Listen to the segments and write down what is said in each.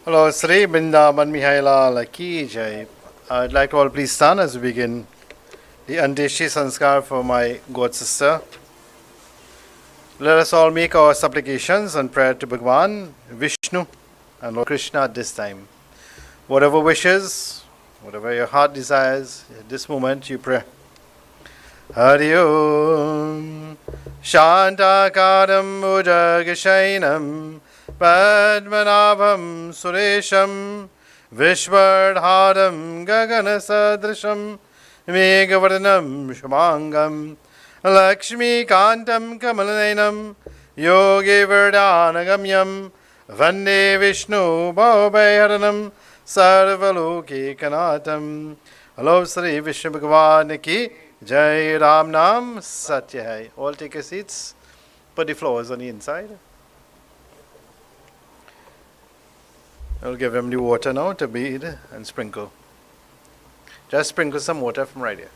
Hello, Sri Bindaban Mihaila Ki Jai. I'd like to all please stand as we begin the Andeshi Sanskar for my god sister. Let us all make our supplications and prayer to Bhagwan, Vishnu, and Lord Krishna at this time. Whatever wishes, whatever your heart desires, at this moment you pray. Hari Om Shantakaram Bhujagashainam Padmanabham Suresham Vishvardharam Gaganasadrisham Megavardhanam Shumangam Lakshmi Kantam Kamalainam Yogi Verdanagamyam Vande Vishnu Bhavabhaiharanam Sarvaloki Kanatam. Hello, Sri Vishnu Bhagavan Ki Jai. Ram Nam Satya Hai. All take your seats. Put the flowers on the inside. I'll give him the water now to bathe and sprinkle. Just sprinkle some water from right here.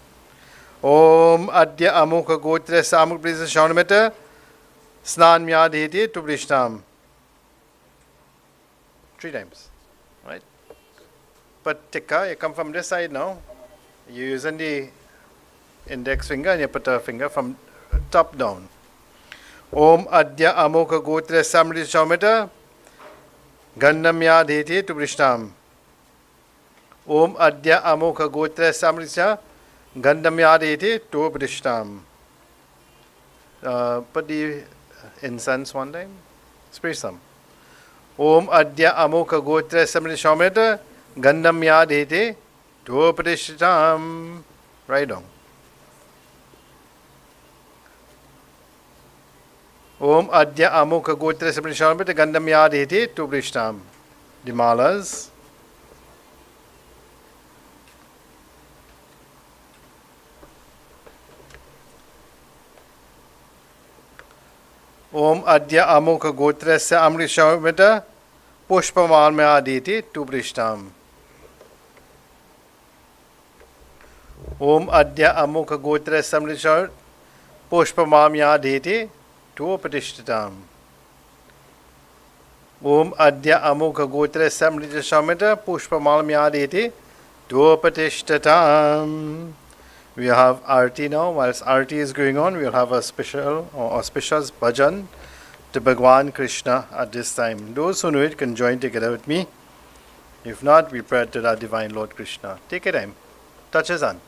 Om Adya Amukha Gotre Samuk Prisa Shaunamita Snan Myadhiti to Brishtam. 3 times. Right? But Tikka, you come from this side now. You're using the index finger and you put a finger from top down. Om Adya Amukha Gotre Samrita Shaumita Gandamya Dhiti to Brishtam. Om Adya Amukha Gotre Samrita Gandamya Dhiti to Brishtam. Put the incense one time. Spray some. Om Adya Amukha Gotre Samrita Shaumita Gandamya Dhiti to Brishtam. Right on. Om Adya Amukha Gotra Samrishamita Gandam Yadhiti to Brishtam. The malas. Om Adya Amukha Gotra Samrishamita Pushpamal Yadhiti to Brishtam. Om Adya Amukha Gotra Samrishamita Pushpamal Yadhiti to Patishtatam. Om Adya Amukha Gotra Samrita Shamita Pushpamal Myaditi to Patishtatam. We have Arti now. Whilst Arti is going on, we'll have a special or auspicious bhajan to Bhagwan Krishna at this time. Those who know it can join together with me. If not, we pray to the Divine Lord Krishna. Take a time. Touch his hand.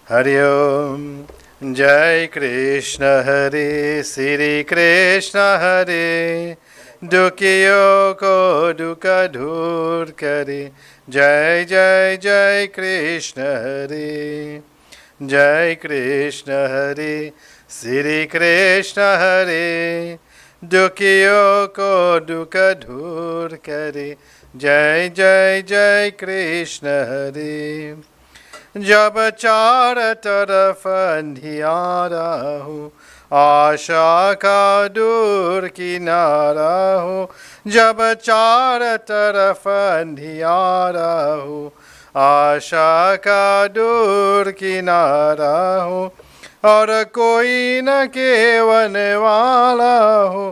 Hari Om. Jai Krishna Hare Sri Krishna Hare Dukhiyo ko dukha dur kare. Jai Jai Jai Krishna Hare Jai Krishna Hare Sri Krishna Hare Dukhiyo ko dukha dur kare. Jai Jai Jai Krishna Hare. जब चार तरफ अंधियारा हो आशा का दूर किनारा हो. जब चार तरफ अंधियारा हो आशा का दूर किनारा हो. और कोई न केवन वाला हो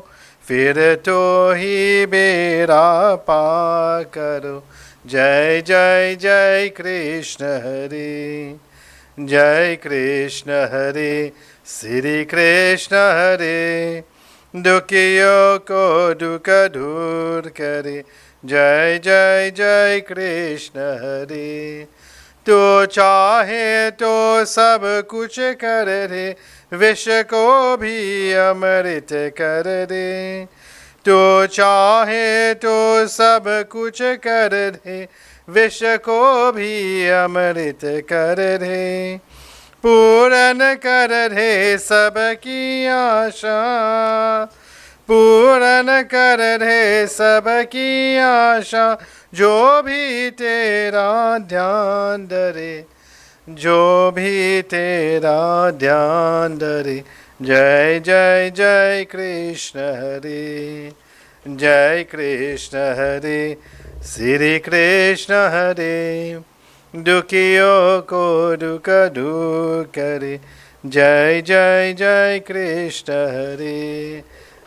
फिर तो ही बेड़ा पार करो. Jai Jai Jai Krishna Hare Jai Krishna Hare Sri Krishna Hare Dukhiyo ko dukha dur kare. Jai Jai Jai Krishna Hare. तो चाहे तो सब कुछ कर दे विष को भी अमृत कर दे. तो चाहे तो सब कुछ कर दे विष को भी अमृत कर दे. पूरन कर दे सबकी आशा पूरन कर दे सबकी आशा. जो भी तेरा ध्यान धरे जो भी तेरा ध्यान धरे. Jai Jai Jai Krishna Hare Jai Krishna Hare Sri Krishna Hare Dukhiyo ko dukha dur kare. Jai Jai Jai Krishna Hare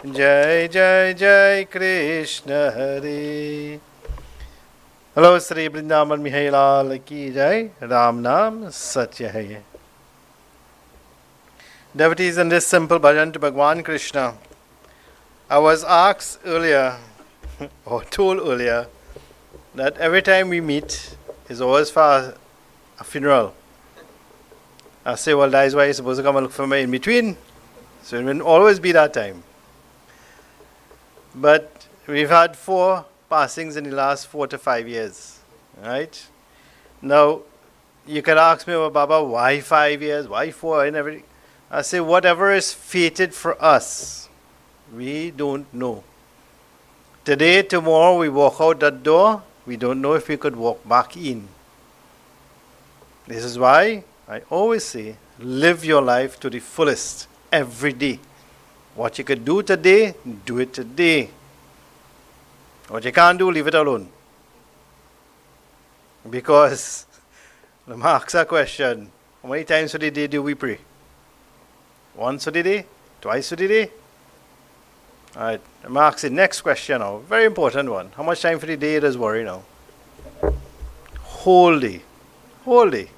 Jai Jai Jai Krishna Hare. Hello, Sri Vrindavan Mihai Lal Ki Jai. Ram Nam Satya Hai. Devotees, in this simple bhajan to Bhagwan Krishna, I was asked earlier, or told earlier, that every time we meet is always for a funeral. I say, well, that is why you're supposed to come and look for me in between. So it will always be that time. But we've had 4 passings in the last 4 to 5 years. Right? Now, you can ask me, well, Baba, why 5 years? Why 4? And everything. I say, whatever is fated for us, we don't know. Today, tomorrow, we walk out that door. We don't know if we could walk back in. This is why I always say, live your life to the fullest every day. What you could do today, do it today. What you can't do, leave it alone. Because, let me ask a question. How many times a day do we pray? Once a day? Twice a day? Alright, let me ask the next question now. Very important one. How much time for the day does worry now? Whole day. Whole day.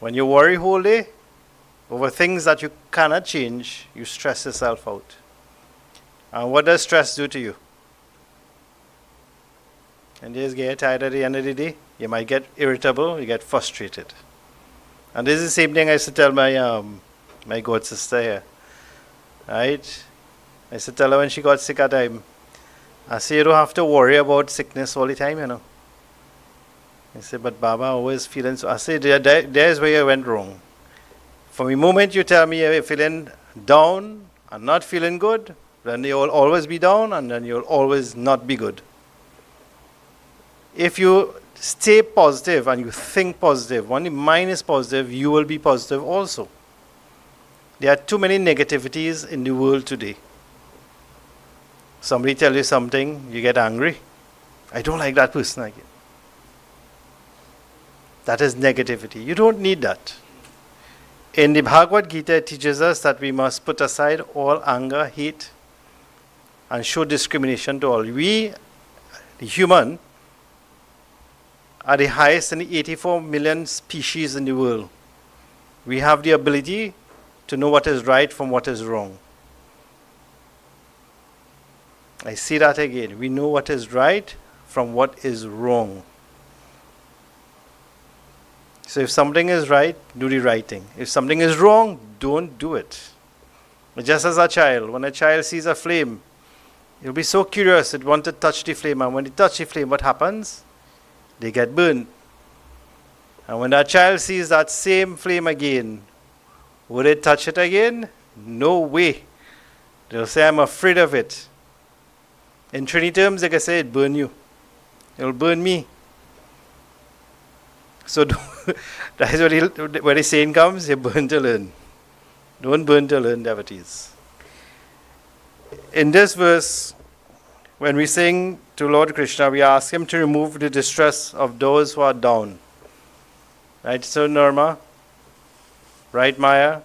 When you worry whole day over things that you cannot change, you stress yourself out. And what does stress do to you? And you just get tired at the end of the day. You might get irritable, you get frustrated. And this is the same thing I used to tell my god sister here. Right? I used to tell her when she got sick at time, I say, you don't have to worry about sickness all the time, you know. I said, but Baba, always feeling so. I said, there's where you went wrong. From the moment you tell me you're feeling down and not feeling good, then you'll always be down and then you'll always not be good. If you stay positive and you think positive, when the mind is positive, you will be positive also. There are too many negativities in the world today. Somebody tell you something, you get angry. I don't like that person again. That is negativity. You don't need that. In the Bhagavad Gita, it teaches us that we must put aside all anger, hate, and show discrimination to all. We, the human, are the highest in the 84 million species in the world. We have the ability to know what is right from what is wrong. I say that again. We know what is right from what is wrong. So if something is right, do the right thing. If something is wrong, don't do it. Just as a child, when a child sees a flame, he'll be so curious, it wants to touch the flame. And when they touch the flame, what happens? They get burned. And when that child sees that same flame again, would they touch it again? No way. They'll say, I'm afraid of it. In Trinity terms, they can say, it burn you. It'll burn me. So that is where the saying comes, you burn to learn. Don't burn to learn, devotees. In this verse, when we sing to Lord Krishna, we ask him to remove the distress of those who are down. Right, so Nirma? Right, Maya?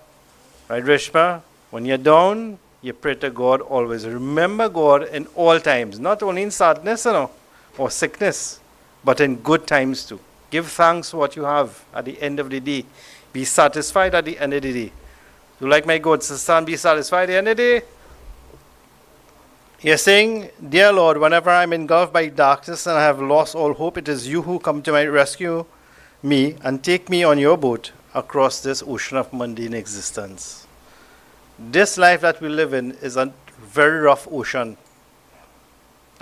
Right, Rishma? When you're down, you pray to God always. Remember God in all times, not only in sadness, or sickness, but in good times too. Give thanks for what you have at the end of the day. Be satisfied at the end of the day. You like my God sister and be satisfied at the end of the day? You're saying, dear Lord, whenever I'm engulfed by darkness and I have lost all hope, it is you who come to my rescue me and take me on your boat across this ocean of mundane existence. This life that we live in is a very rough ocean.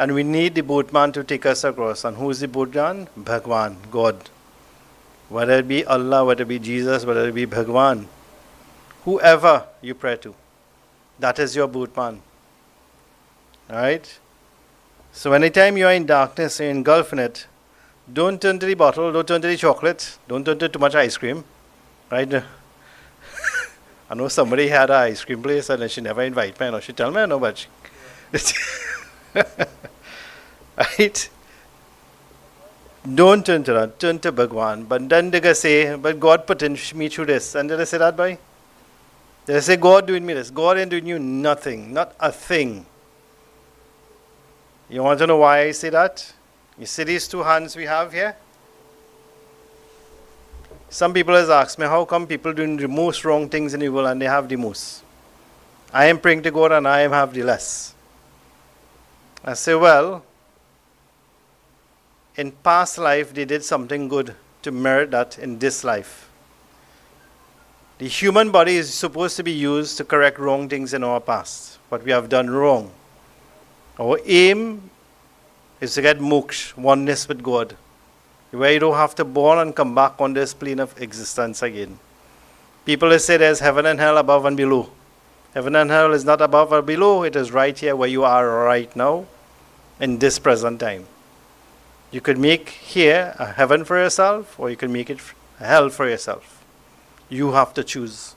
And we need the boatman to take us across. And who is the boatman? Bhagwan, God. Whether it be Allah, whether it be Jesus, whether it be Bhagwan. Whoever you pray to. That is your boatman. Alright? So anytime you are in darkness, you're engulfed in it, don't turn to the bottle, don't turn to the chocolate, don't turn to too much ice cream. Right? I know somebody had an ice cream place and she never invited me. She tell me, no, but right? Don't turn to that, turn to Bhagwan. But then they say, but God put in me through this. And did I say that, boy? They say, God doing me this. God ain't doing you nothing, not a thing. You want to know why I say that? You see these two hands we have here? Some people has asked me, how come people doing the most wrong things in the world and they have the most? I am praying to God and I am have the less. I say, well, in past life they did something good to merit that in this life. The human body is supposed to be used to correct wrong things in our past, what we have done wrong. Our aim is to get moksha, oneness with God, where you don't have to born and come back on this plane of existence again. People say there's heaven and hell above and below. Heaven and hell is not above or below, it is right here where you are right now, in this present time. You could make here a heaven for yourself, or you can make it a hell for yourself. You have to choose.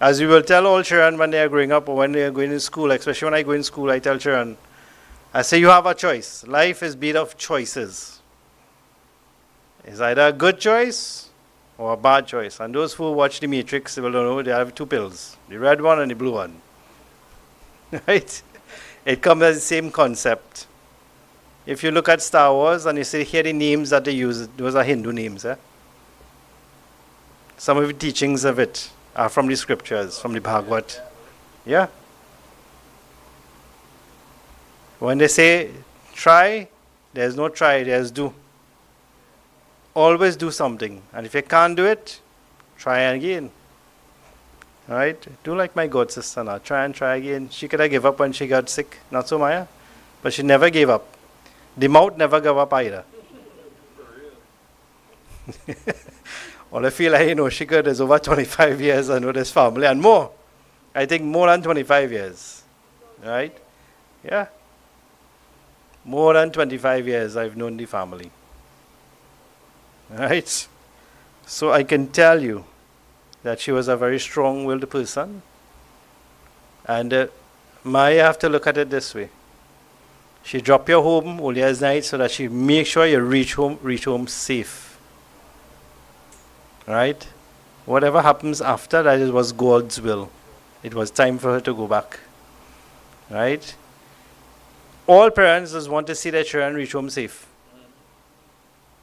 As we will tell all children when they are growing up or when they are going to school, especially when I go in school, I tell children, I say you have a choice. Life is made of choices. It's either a good choice or a bad choice. And those who watch The Matrix, they will know they have two pills, the red one and the blue one. Right? It comes as the same concept. If you look at Star Wars and you see here the names that they use, those are Hindu names. Some of the teachings of it are from the scriptures, from the Bhagavad. Yeah? When they say try, there's no try, there's do. Always do something. And if you can't do it, try again. Alright? Do like my god sister now. Try and try again. She could have given up when she got sick. Not so, Maya. But she never gave up. The mouth never gave up either. Well, I feel like, she could. There's over 25 years I know this family and more. I think more than 25 years. Right? Yeah. More than 25 years I've known the family. Right? So I can tell you that she was a very strong-willed person. And Maya have to look at it this way. She drop you home only as night so that she make sure you reach home safe. Right? Whatever happens after that, it was God's will. It was time for her to go back. Right? All parents just want to see their children reach home safe.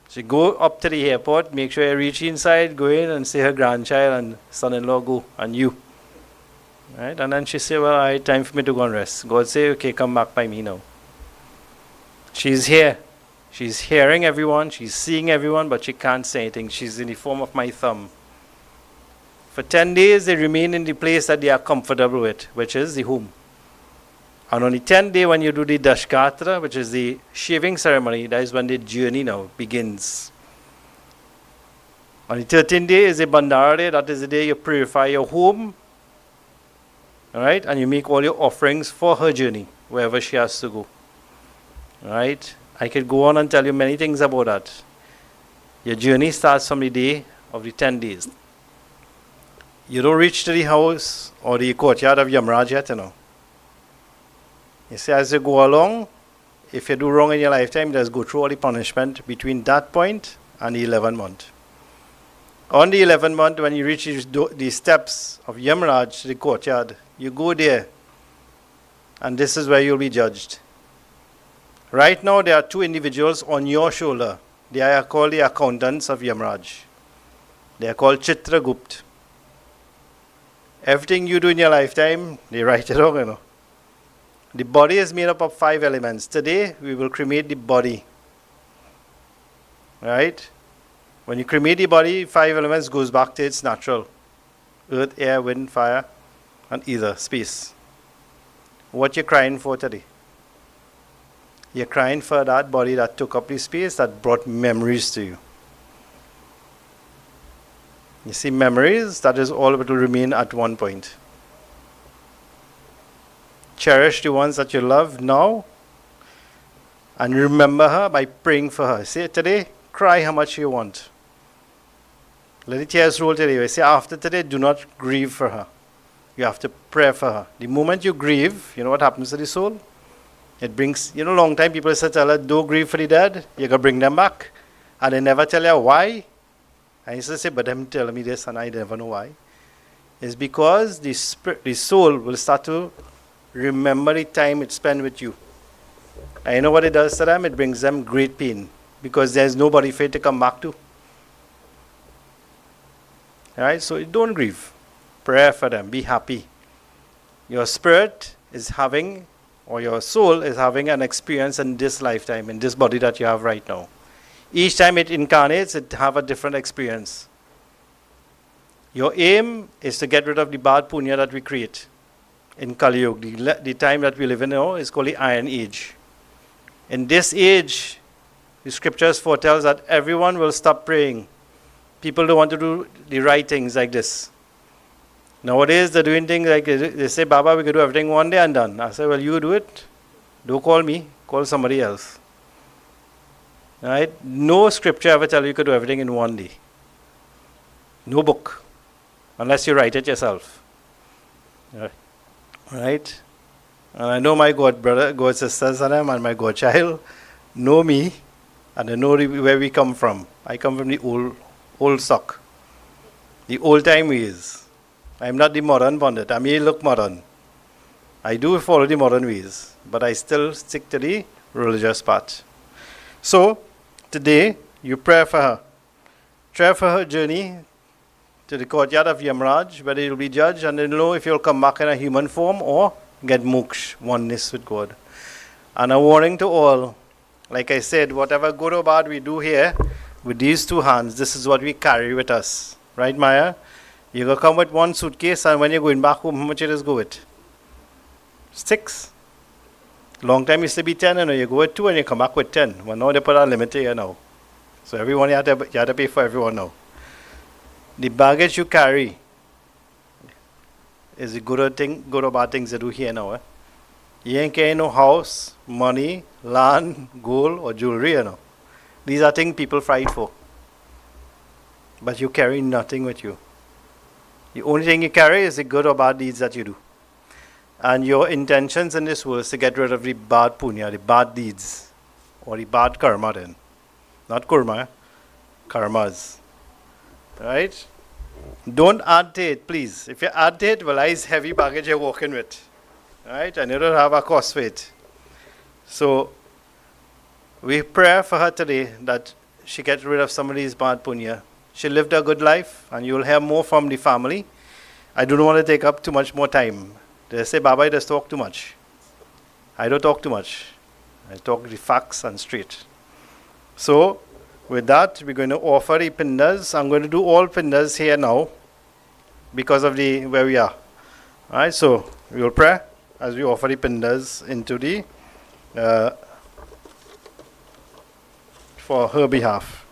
She go up to the airport, make sure you reach inside, go in and see her grandchild and son-in-law go, and you. Right? And then she say, well, all right, time for me to go and rest. God say, okay, come back by me now. She's here. She's hearing everyone, she's seeing everyone, but she can't say anything. She's in the form of my thumb. For 10 days, they remain in the place that they are comfortable with, which is the home. And on the 10th day, when you do the Dashkatra, which is the shaving ceremony, that is when the journey now begins. On the 13th day is the Bandara day. That is the day you purify your home. Alright? And you make all your offerings for her journey, wherever she has to go. Alright? I could go on and tell you many things about that. Your journey starts from the day of the 10 days. You don't reach to the house or the courtyard of Yamraj yet, You see, as you go along, if you do wrong in your lifetime, you just go through all the punishment between that point and the 11th month. On the 11th month, when you reach the steps of Yamraj, the courtyard, you go there, and this is where you'll be judged. Right now, there are two individuals on your shoulder. They are called the accountants of Yamraj. They are called Chitragupt. Everything you do in your lifetime, they write it down, The body is made up of 5 elements. Today, we will cremate the body. Right? When you cremate the body, 5 elements goes back to its natural. Earth, air, wind, fire, and ether, space. What you're crying for today? You're crying for that body that took up the space, that brought memories to you. You see, memories, that is all that will remain at one point. Cherish the ones that you love now, and remember her by praying for her. Say today, cry how much you want. Let the tears roll today. Say after today, do not grieve for her. You have to pray for her. The moment you grieve, you know what happens to the soul? It brings, long time people say, tell her, don't grieve for the dead. You're going to bring them back. And they never tell you why. And you say, but them tell me this and I never know why. is because the soul will start to remember the time it spent with you. And you know what it does to them? It brings them great pain because there's nobody for it to come back to. Alright, so don't grieve. Prayer for them. Be happy. Your spirit is having, or your soul is having an experience in this lifetime, in this body that you have right now. Each time it incarnates, it have a different experience. Your aim is to get rid of the bad punya that we create in Kali Yuga. The time that we live in now is called the Iron Age. In this age, the scriptures foretells that everyone will stop praying. People don't want to do the right things like this. Nowadays, they're doing things like they say, Baba, we can do everything one day and done. I say, well, you do it. Don't call me. Call somebody else. Right? No scripture ever tell you could do everything in one day. No book. Unless you write it yourself. Right? And I know my God brother, God sisters and my godchild know me and they know where we come from. I come from the old stock. The old time ways. I'm not the modern pundit. I may look modern. I do follow the modern ways, but I still stick to the religious path. So, today, you pray for her. Pray for her journey to the courtyard of Yamraj, where you'll be judged, and you'll know if you'll come back in a human form or get moksha, oneness with God. And a warning to all, like I said, whatever good or bad we do here, with these two hands, this is what we carry with us. Right, Maya? You're going to come with one suitcase, and when you're going back home, how much it is go with? 6. Long time used to be 10, and you go with 2 and you come back with 10. Well, now they put a limit here now. So everyone, you have to pay for everyone now. The baggage you carry is the good or bad things they do here now. You ain't carrying no house, money, land, gold, or jewelry, you know. These are things people fight for. But you carry nothing with you. The only thing you carry is the good or bad deeds that you do. And your intentions in this world is to get rid of the bad punya, the bad deeds, or the bad karma then. Not kurma, karmas. Right? Don't add to it, please. If you add to it, well, it's heavy baggage you're walking with. Right? And you don't have a cost for it. So, we pray for her today that she gets rid of some of these bad punya. She lived a good life, and you'll hear more from the family. I don't want to take up too much more time. They say, Baba, you just talk too much. I don't talk too much. I talk the facts and straight. So, with that, we're going to offer the pindas. I'm going to do all pindas here now because of where we are. Alright, so we will pray as we offer the pindas into the for her behalf.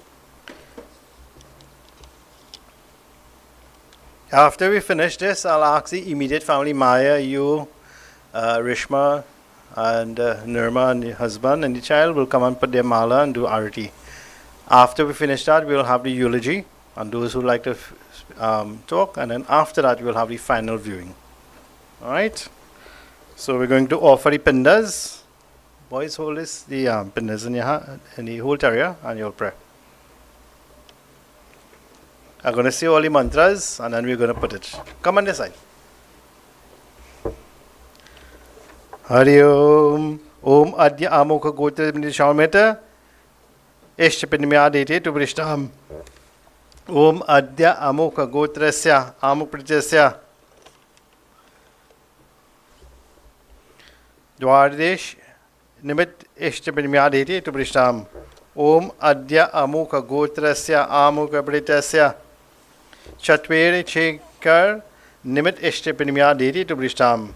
After we finish this, I'll ask the immediate family, Maya, you, Rishma, and Nirma, and the husband and the child will come and put their mala and do arati. After we finish that, we'll have the eulogy, and those who like to talk, and then after that, we'll have the final viewing. Alright? So we're going to offer the pindas. Boys, hold this, the pindas in your hand, in the whole area, and you'll pray. I'm going to say all the mantras and then we're going to put it. Come on this side. Hari Om. Om Adya Amukha Gotra Nishameta. Eshtapinimyadete to Brishtam. Om Adya Amukha Gotrasya Amukritasya. Dwardesh Nimit Eshtapinimyadete to Brishtam. Om Adya Amukha Gotrasya Amukritasya. Chatvere Chekar Nimit Eshtapinimya Deti to Brishtam.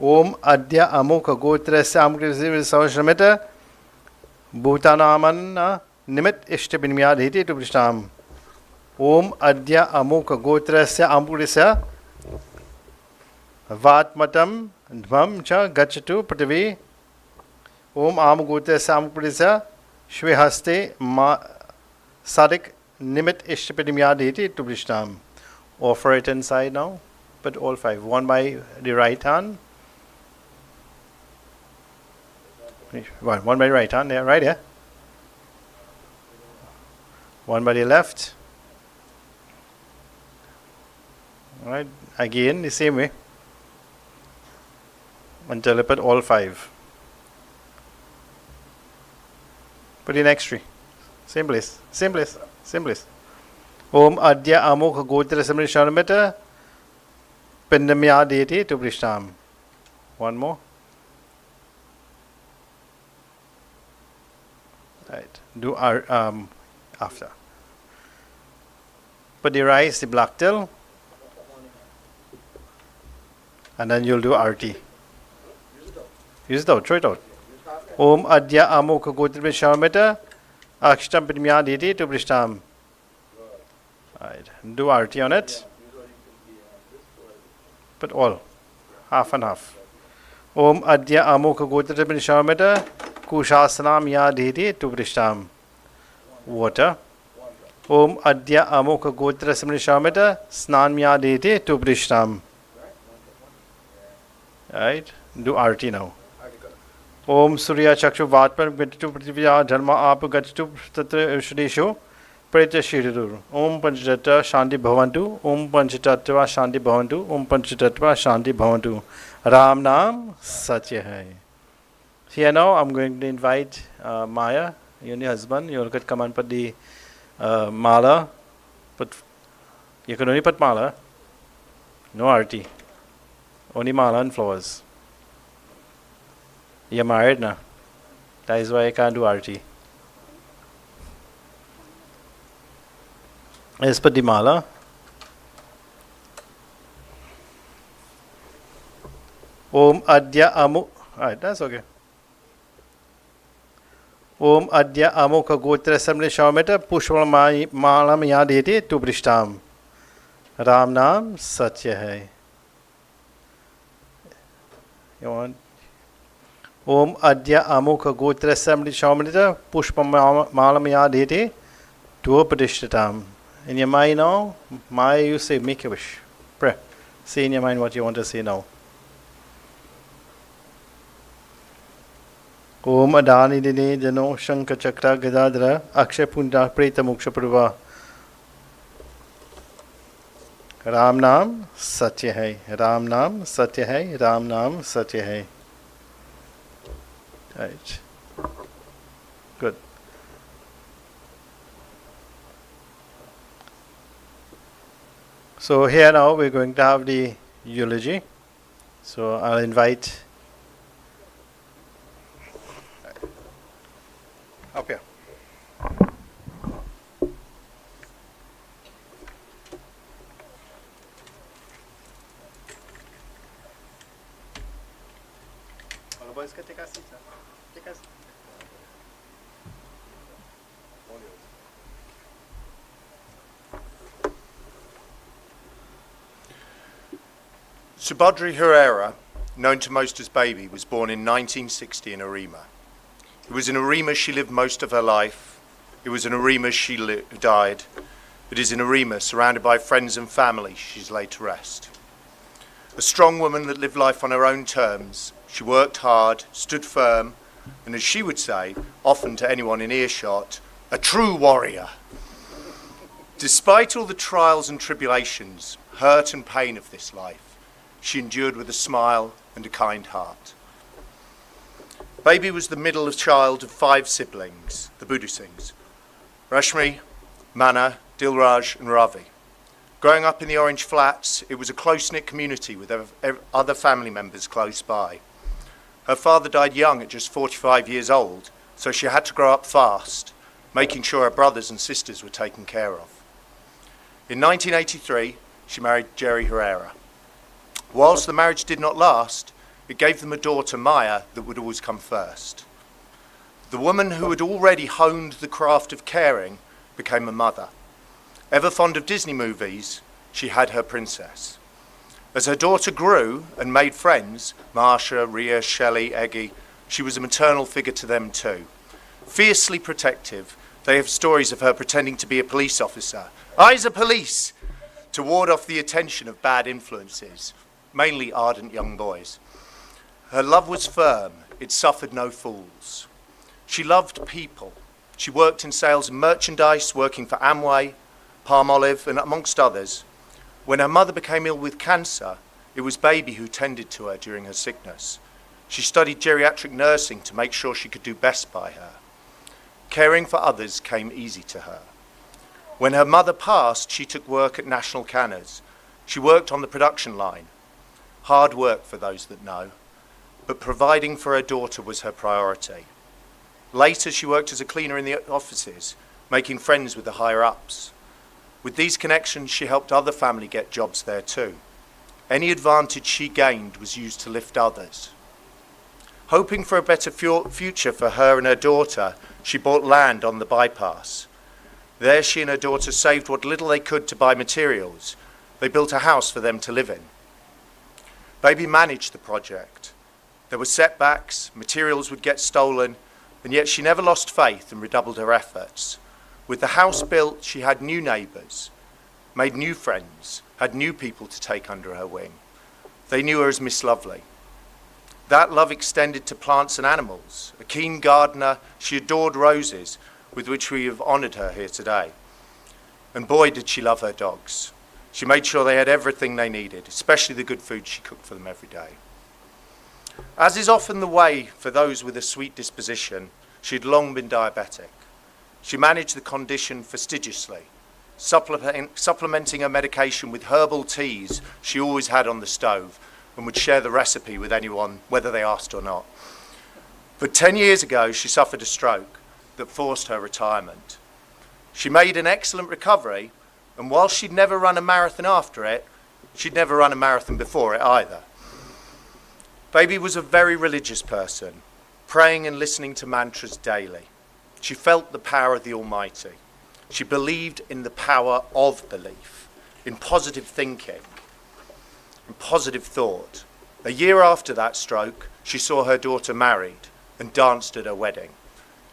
Om Adya Amukha Gotrasya Amukritasya Savashamita. Bhutanamana Nimit Eshtapinimya Deti to Brishtam. Om Adya Amukha Gotrasya Amukritasya Vatmatam Dvam Cha Gachatu Prativi. Om Amugotrasya Amukritasya Shvehaste Sadik Nimit Ishtapidimya Deti to Brishtam. Offer it inside now. Put all 5. One by the right hand. One by the right hand there, right here. One by the left. Alright, again the same way until I put all 5. Put the next tree. Same place. Same place. Same place. Om Adya Amokha Gotra Samri Sharmata Pindamya Deity to Prishtam. One more. Right. Do our after. Put the rice, the black till, and then you'll do RT. Use it out. Throw it out. Om Adya Amokha Gotra Sharmata Akshtam Pindamya Deity to Prishtam. Right. Do RT on it. Put all. Half and half. Om Adya Amokha Gotra Sharmata Kushasanam Ya Deity to Prishtam. Water. Om Adya Amokha Gotra Shamata Snan Ya Deity to Prishtam. Right. Do RT now. Om Surya Chakshu Vatpar Gatitu Prithivya Dharma Ap Gatitu Tatra Shudeshu Preta Shiridur. Om Panchatattva Shanti Bhavantu. Om Panchatattva Shanti Bhavantu. Om Panchatattva Shanti Bhavantu. Ram Naam Satya Hai. Here now I'm going to invite Maya, your husband. You could come and put the mala. You can only put mala. No arti. Only mala and flowers. You're married now. That is why I can't do arti. Let's put the mala. Om Adya Amu. Alright, that's okay. Om Adya Amokha Gotra Samre Shamata Pushpam Malam Ya Deity to Prishtam. Ram Naam Satya Hai. You want? Om Adya Amokha Gotra Samre Shamata Pushpam Malam Ya Deity to Pradishtatam. In your mind now, Maya, you say, make a wish. Pray. Say in your mind what you want to say now. Om Adani Dine Jano Shankha Chakra Gadadra Akshay Punda Preta Moksha Purva. Ram Naam Satya Hai. Ram Naam Satya Hai. Ram Naam Satya Hai. Right. Good. So here now we're going to have the eulogy. So I'll invite up here. All the boys can take a seat, sir. Take a seat. Soobadree Herreira, known to most as Baby, was born in 1960 in Arima. It was in Arima she lived most of her life. It was in Arima she died. It is in Arima, surrounded by friends and family, she's laid to rest. A strong woman that lived life on her own terms, she worked hard, stood firm, and as she would say, often to anyone in earshot, a true warrior. Despite all the trials and tribulations, hurt and pain of this life, she endured with a smile and a kind heart. Baby was the middle child of 5 siblings, the Buddha Singhs, Rashmi, Mana, Dilraj and Ravi. Growing up in the Orange Flats, it was a close-knit community with other family members close by. Her father died young at just 45 years old, so she had to grow up fast, making sure her brothers and sisters were taken care of. In 1983, she married Jerry Herreira. Whilst the marriage did not last, it gave them a daughter, Maya, that would always come first. The woman who had already honed the craft of caring became a mother. Ever fond of Disney movies, she had her princess. As her daughter grew and made friends, Marsha, Ria, Shelley, Eggy, she was a maternal figure to them too. Fiercely protective, they have stories of her pretending to be a police officer. Eyes are police! To ward off the attention of bad influences, mainly ardent young boys. Her love was firm, it suffered no fools. She loved people. She worked in sales and merchandise, working for Amway, Palmolive, and amongst others. When her mother became ill with cancer, it was Baby who tended to her during her sickness. She studied geriatric nursing to make sure she could do best by her. Caring for others came easy to her. When her mother passed, she took work at National Canners. She worked on the production line. Hard work for those that know, but providing for her daughter was her priority. Later, she worked as a cleaner in the offices, making friends with the higher-ups. With these connections, she helped other family get jobs there too. Any advantage she gained was used to lift others. Hoping for a better future for her and her daughter, she bought land on the bypass. There she and her daughter saved what little they could to buy materials. They built a house for them to live in. Baby managed the project. There were setbacks, materials would get stolen, and yet she never lost faith and redoubled her efforts. With the house built, she had new neighbours, made new friends, had new people to take under her wing. They knew her as Miss Lovely. That love extended to plants and animals. A keen gardener, she adored roses, with which we have honoured her here today. And boy, did she love her dogs. She made sure they had everything they needed, especially the good food she cooked for them every day. As is often the way for those with a sweet disposition, she had long been diabetic. She managed the condition fastidiously, supplementing her medication with herbal teas she always had on the stove, and would share the recipe with anyone, whether they asked or not. But 10 years ago, she suffered a stroke that forced her retirement. She made an excellent recovery, and while she'd never run a marathon after it, she'd never run a marathon before it either. Baby was a very religious person, praying and listening to mantras daily. She felt the power of the Almighty. She believed in the power of belief, in positive thinking, in positive thought. A year after that stroke, she saw her daughter married and danced at her wedding,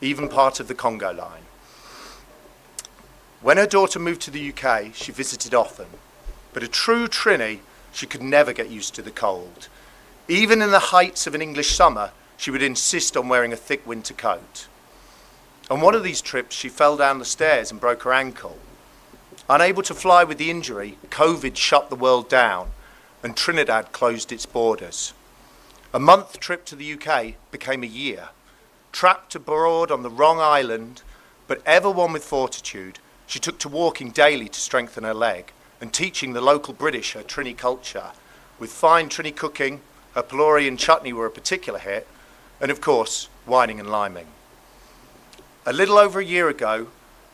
even part of the Congo line. When her daughter moved to the UK, she visited often, but a true Trini, she could never get used to the cold. Even in the heights of an English summer, she would insist on wearing a thick winter coat. On one of these trips, she fell down the stairs and broke her ankle. Unable to fly with the injury, COVID shut the world down, and Trinidad closed its borders. A month trip to the UK became a year. Trapped abroad on the wrong island, but ever one with fortitude, she took to walking daily to strengthen her leg, and teaching the local British her Trini culture. With fine Trini cooking, her pilori and chutney were a particular hit, and of course, whining and liming. A little over a year ago,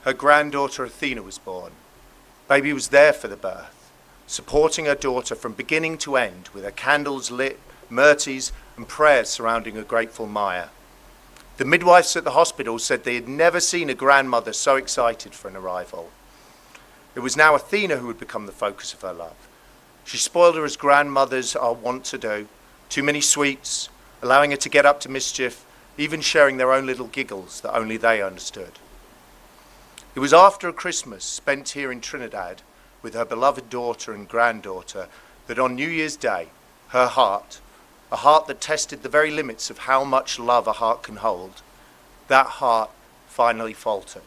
her granddaughter Athena was born. Baby was there for the birth, supporting her daughter from beginning to end with her candles lit, myrties and prayers surrounding a grateful Maya. The midwives at the hospital said they had never seen a grandmother so excited for an arrival. It was now Athena who would become the focus of her love. She spoiled her as grandmothers are wont to do, too many sweets, allowing her to get up to mischief, even sharing their own little giggles that only they understood. It was after a Christmas spent here in Trinidad with her beloved daughter and granddaughter that on New Year's Day, her heart, a heart that tested the very limits of how much love a heart can hold, that heart finally faltered.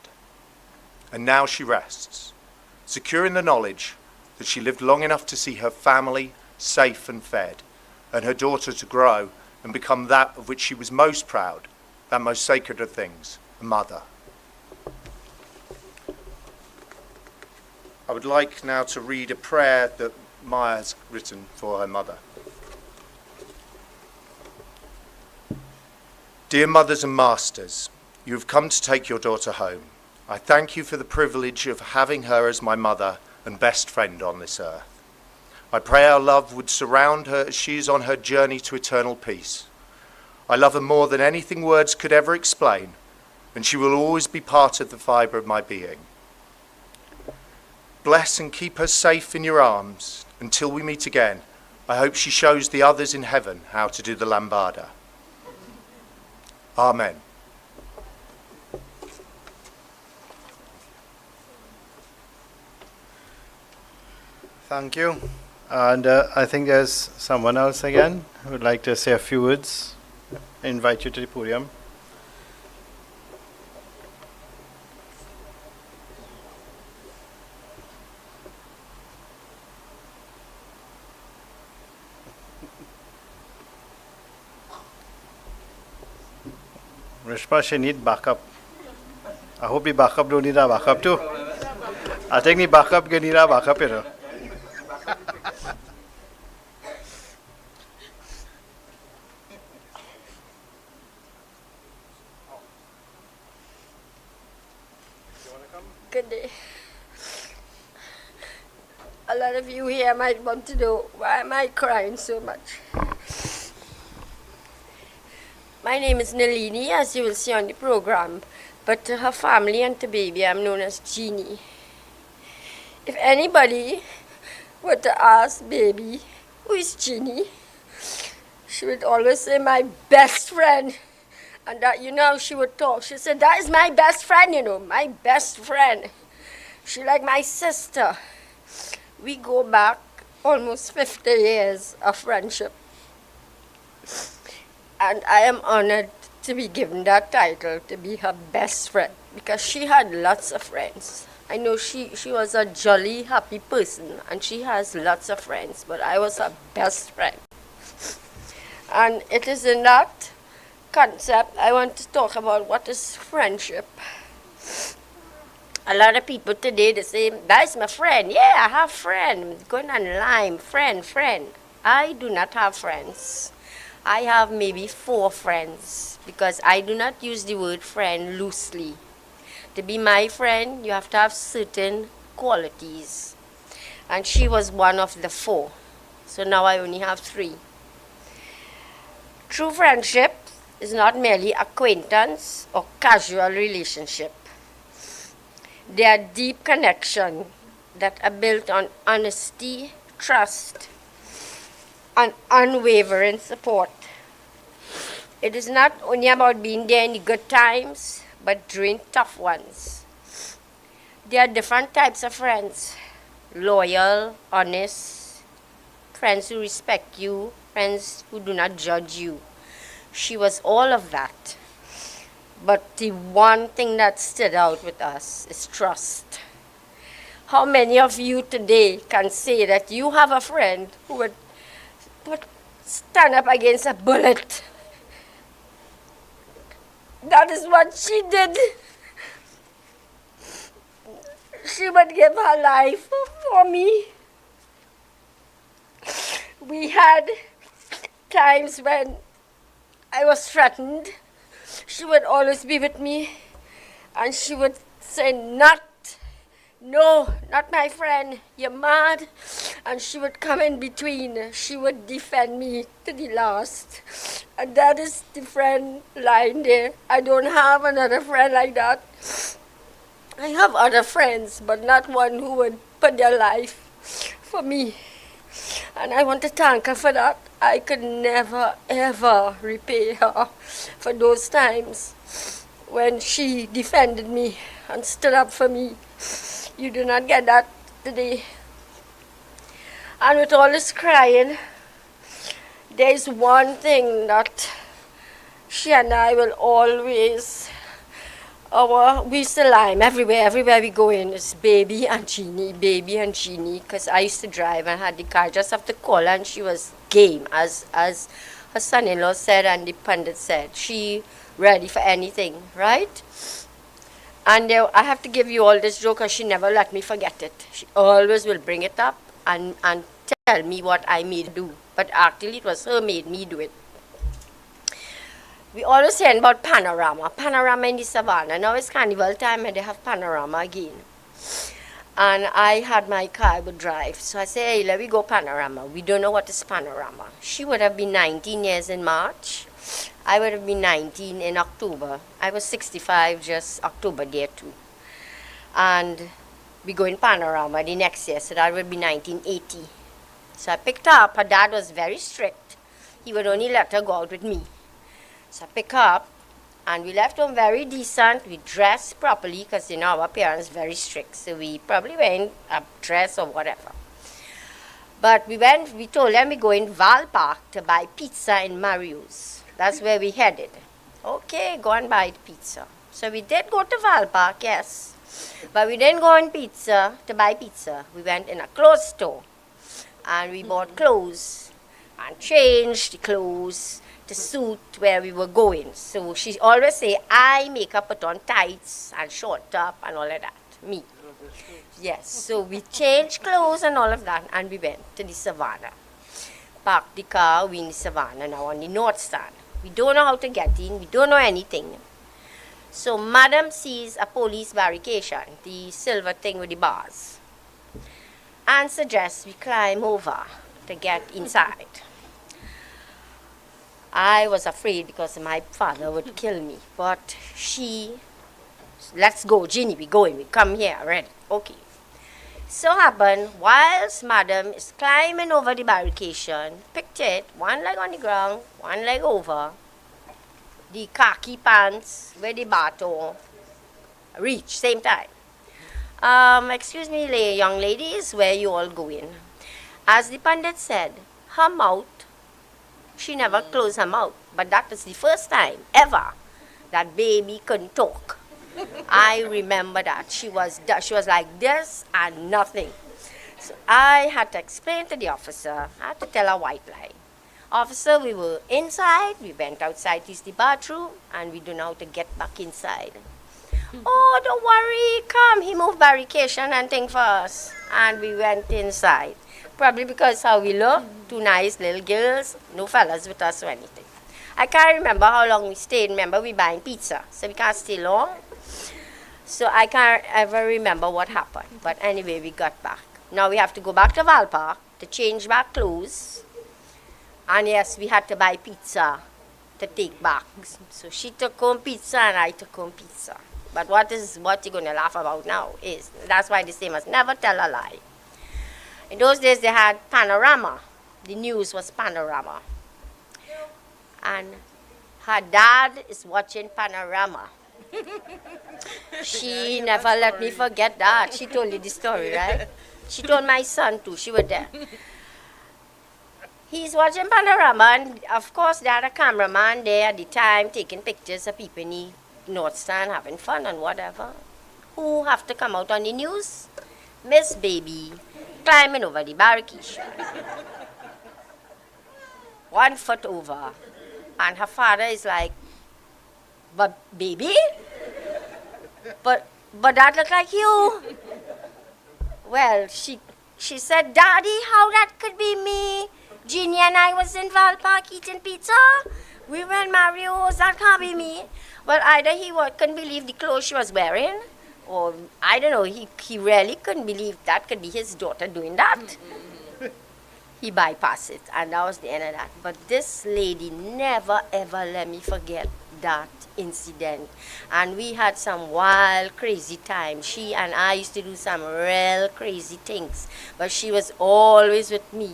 And now she rests, secure in the knowledge that she lived long enough to see her family safe and fed, and her daughter to grow and become that of which she was most proud, that most sacred of things, a mother. I would like now to read a prayer that Maya has written for her mother. Dear mothers and masters, you have come to take your daughter home. I thank you for the privilege of having her as my mother and best friend on this earth. I pray our love would surround her as she is on her journey to eternal peace. I love her more than anything words could ever explain, and she will always be part of the fibre of my being. Bless and keep her safe in your arms until we meet again. I hope she shows the others in heaven how to do the lambada. Amen. Thank you. And I think there's someone else again who would like to say a few words. I invite you to the podium. Rishpa, she need backup. I hope the backup don't need a backup too. I think the backup can need a backup, you know. Good day. A lot of you here might want to know why am I crying so much. My name is Nalini, as you will see on the program, but to her family and to baby, I'm known as Jeannie. If anybody were to ask baby, who is Jeannie, she would always say, my best friend. And that, you know, she would talk. She said, that is my best friend, you know, my best friend. She like my sister. We go back almost 50 years of friendship. And I am honored to be given that title, to be her best friend, because she had lots of friends. I know she was a jolly, happy person, and she has lots of friends, but I was her best friend. And it is in that concept I want to talk about what is friendship. A lot of people today, they say, that's my friend. Yeah, I have friend. Going online, friend. I do not have friends. I have maybe 4 friends, because I do not use the word friend loosely. To be my friend, you have to have certain qualities. And she was one of the 4. So now I only have 3. True friendship is not merely acquaintance or casual relationship. They are deep connections that are built on honesty, trust, and unwavering support. It is not only about being there in the good times, but during tough ones. There are different types of friends: loyal, honest, friends who respect you, friends who do not judge you. She was all of that. But the one thing that stood out with us is trust. How many of you today can say that you have a friend who would stand up against a bullet? That is what she did. She would give her life for me. We had times when I was threatened. She would always be with me, and she would say, no, not my friend, you're mad. And she would come in between. She would defend me to the last. And that is the friend line there. I don't have another friend like that. I have other friends, but not one who would put their life for me. And I want to thank her for that. I could never, ever repay her for those times when she defended me and stood up for me. You do not get that today. And with all this crying, there is one thing that she and I will always, we still lime everywhere we go in, it's baby and Jeannie, because I used to drive and had the car, just have to call her, and she was game, as her son-in-law said and the pundit said. She ready for anything, right? And I have to give you all this joke, because she never let me forget it. She always will bring it up and tell me what I made do. But actually it was her made me do it. We always hear about panorama in the savannah. Now it's carnival time and they have panorama again. And I had my car, I would drive. So I said, hey, let me go panorama. We don't know what is panorama. She would have been 19 years in March. I would have been 19 in October. I was 65 just October there too. And we go in panorama the next year, so that would be 1980. So I picked her up. Her dad was very strict. He would only let her go out with me. So I picked her up, and we left home very decent. We dressed properly, because you know our parents very strict. So we probably went a dress or whatever. But we told them we go in Val Park to buy pizza in Mario's. That's where we headed. Okay, go and buy the pizza. So we did go to Val Park, yes. But we didn't go to buy pizza. We went in a clothes store. And we bought clothes and changed the clothes to suit where we were going. So she always say, I make her put on tights and short top and all of that. Me. Yes, so we changed clothes and all of that, and we went to the savannah. Parked the car, we in the savannah now on the north stand. We don't know how to get in, we don't know anything. So Madam sees a police barricade, the silver thing with the bars, and suggests we climb over to get inside. I was afraid because my father would kill me, but she, let's go, Ginny, we going, we come here already, okay. So happened, whilst Madam is climbing over the barricade, picture it, one leg on the ground, one leg over, the khaki pants with the baton reach, same time. Excuse me, young ladies, where you all going? As the pundit said, her mouth, she never closed her mouth, but that was the first time ever that baby couldn't talk. I remember that. She was like this and nothing. So I had to explain to the officer, I had to tell a white lie. Officer, we were inside, we went outside to use the bathroom, and we don't know how to get back inside. Oh, don't worry, come. He moved barricade and thing for us. And we went inside. Probably because how we look, two nice little girls, no fellas with us or anything. I can't remember how long we stayed. Remember, we buying pizza, so we can't stay long. So I can't ever remember what happened. But anyway, we got back. Now we have to go back to Val Park to change back clothes. And yes, we had to buy pizza to take back. So she took home pizza and I took home pizza. But what you're going to laugh about now is, that's why they say must never tell a lie. In those days they had Panorama. The news was Panorama. And her dad is watching Panorama. She never let me forget that. She told you the story, right? She told my son too. She was there. He's watching Panorama, and of course they had a cameraman there at the time taking pictures of people in the North Stand having fun and whatever. Who have to come out on the news? Miss Baby climbing over the barricade. 1 foot over. And her father is like, but baby? But that look like you. Well, she said, Daddy, how that could be me? Jeannie and I was in Val Park eating pizza. We were in Mario's, that can't be me. Well, either he couldn't believe the clothes she was wearing, or I don't know, he really couldn't believe that could be his daughter doing that. He bypassed it, and that was the end of that. But this lady never ever let me forget that incident. And we had some wild, crazy time. She and I used to do some real crazy things, but she was always with me,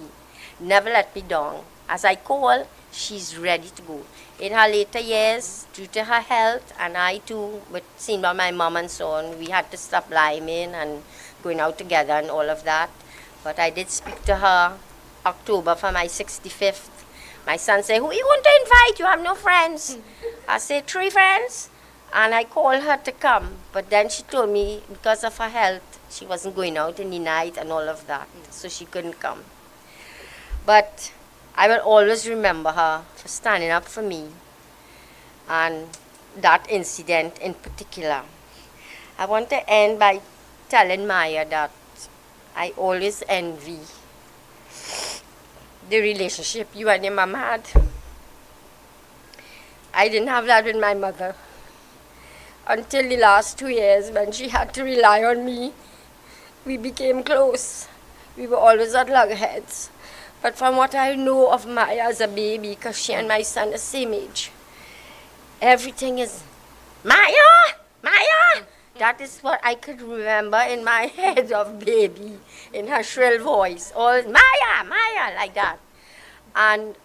never let me down. As I call, she's ready to go. In her later years, due to her health, and I too, but seen by my mom and so on, we had to stop liming and going out together and all of that. But I did speak to her October for my 65th. My son said, who you want to invite? You have no friends. I said, 3 friends. And I called her to come. But then she told me because of her health, she wasn't going out in the night and all of that. So she couldn't come. But I will always remember her for standing up for me. And that incident in particular. I want to end by telling Maya that I always envy the relationship you and your mom had. I didn't have that with my mother until the last 2 years when she had to rely on me. We became close. We were always at loggerheads. But from what I know of Maya as a baby, because she and my son are the same age, everything is, Maya! Maya! That is what I could remember in my head of baby, in her shrill voice. All Maya, Maya, like that. And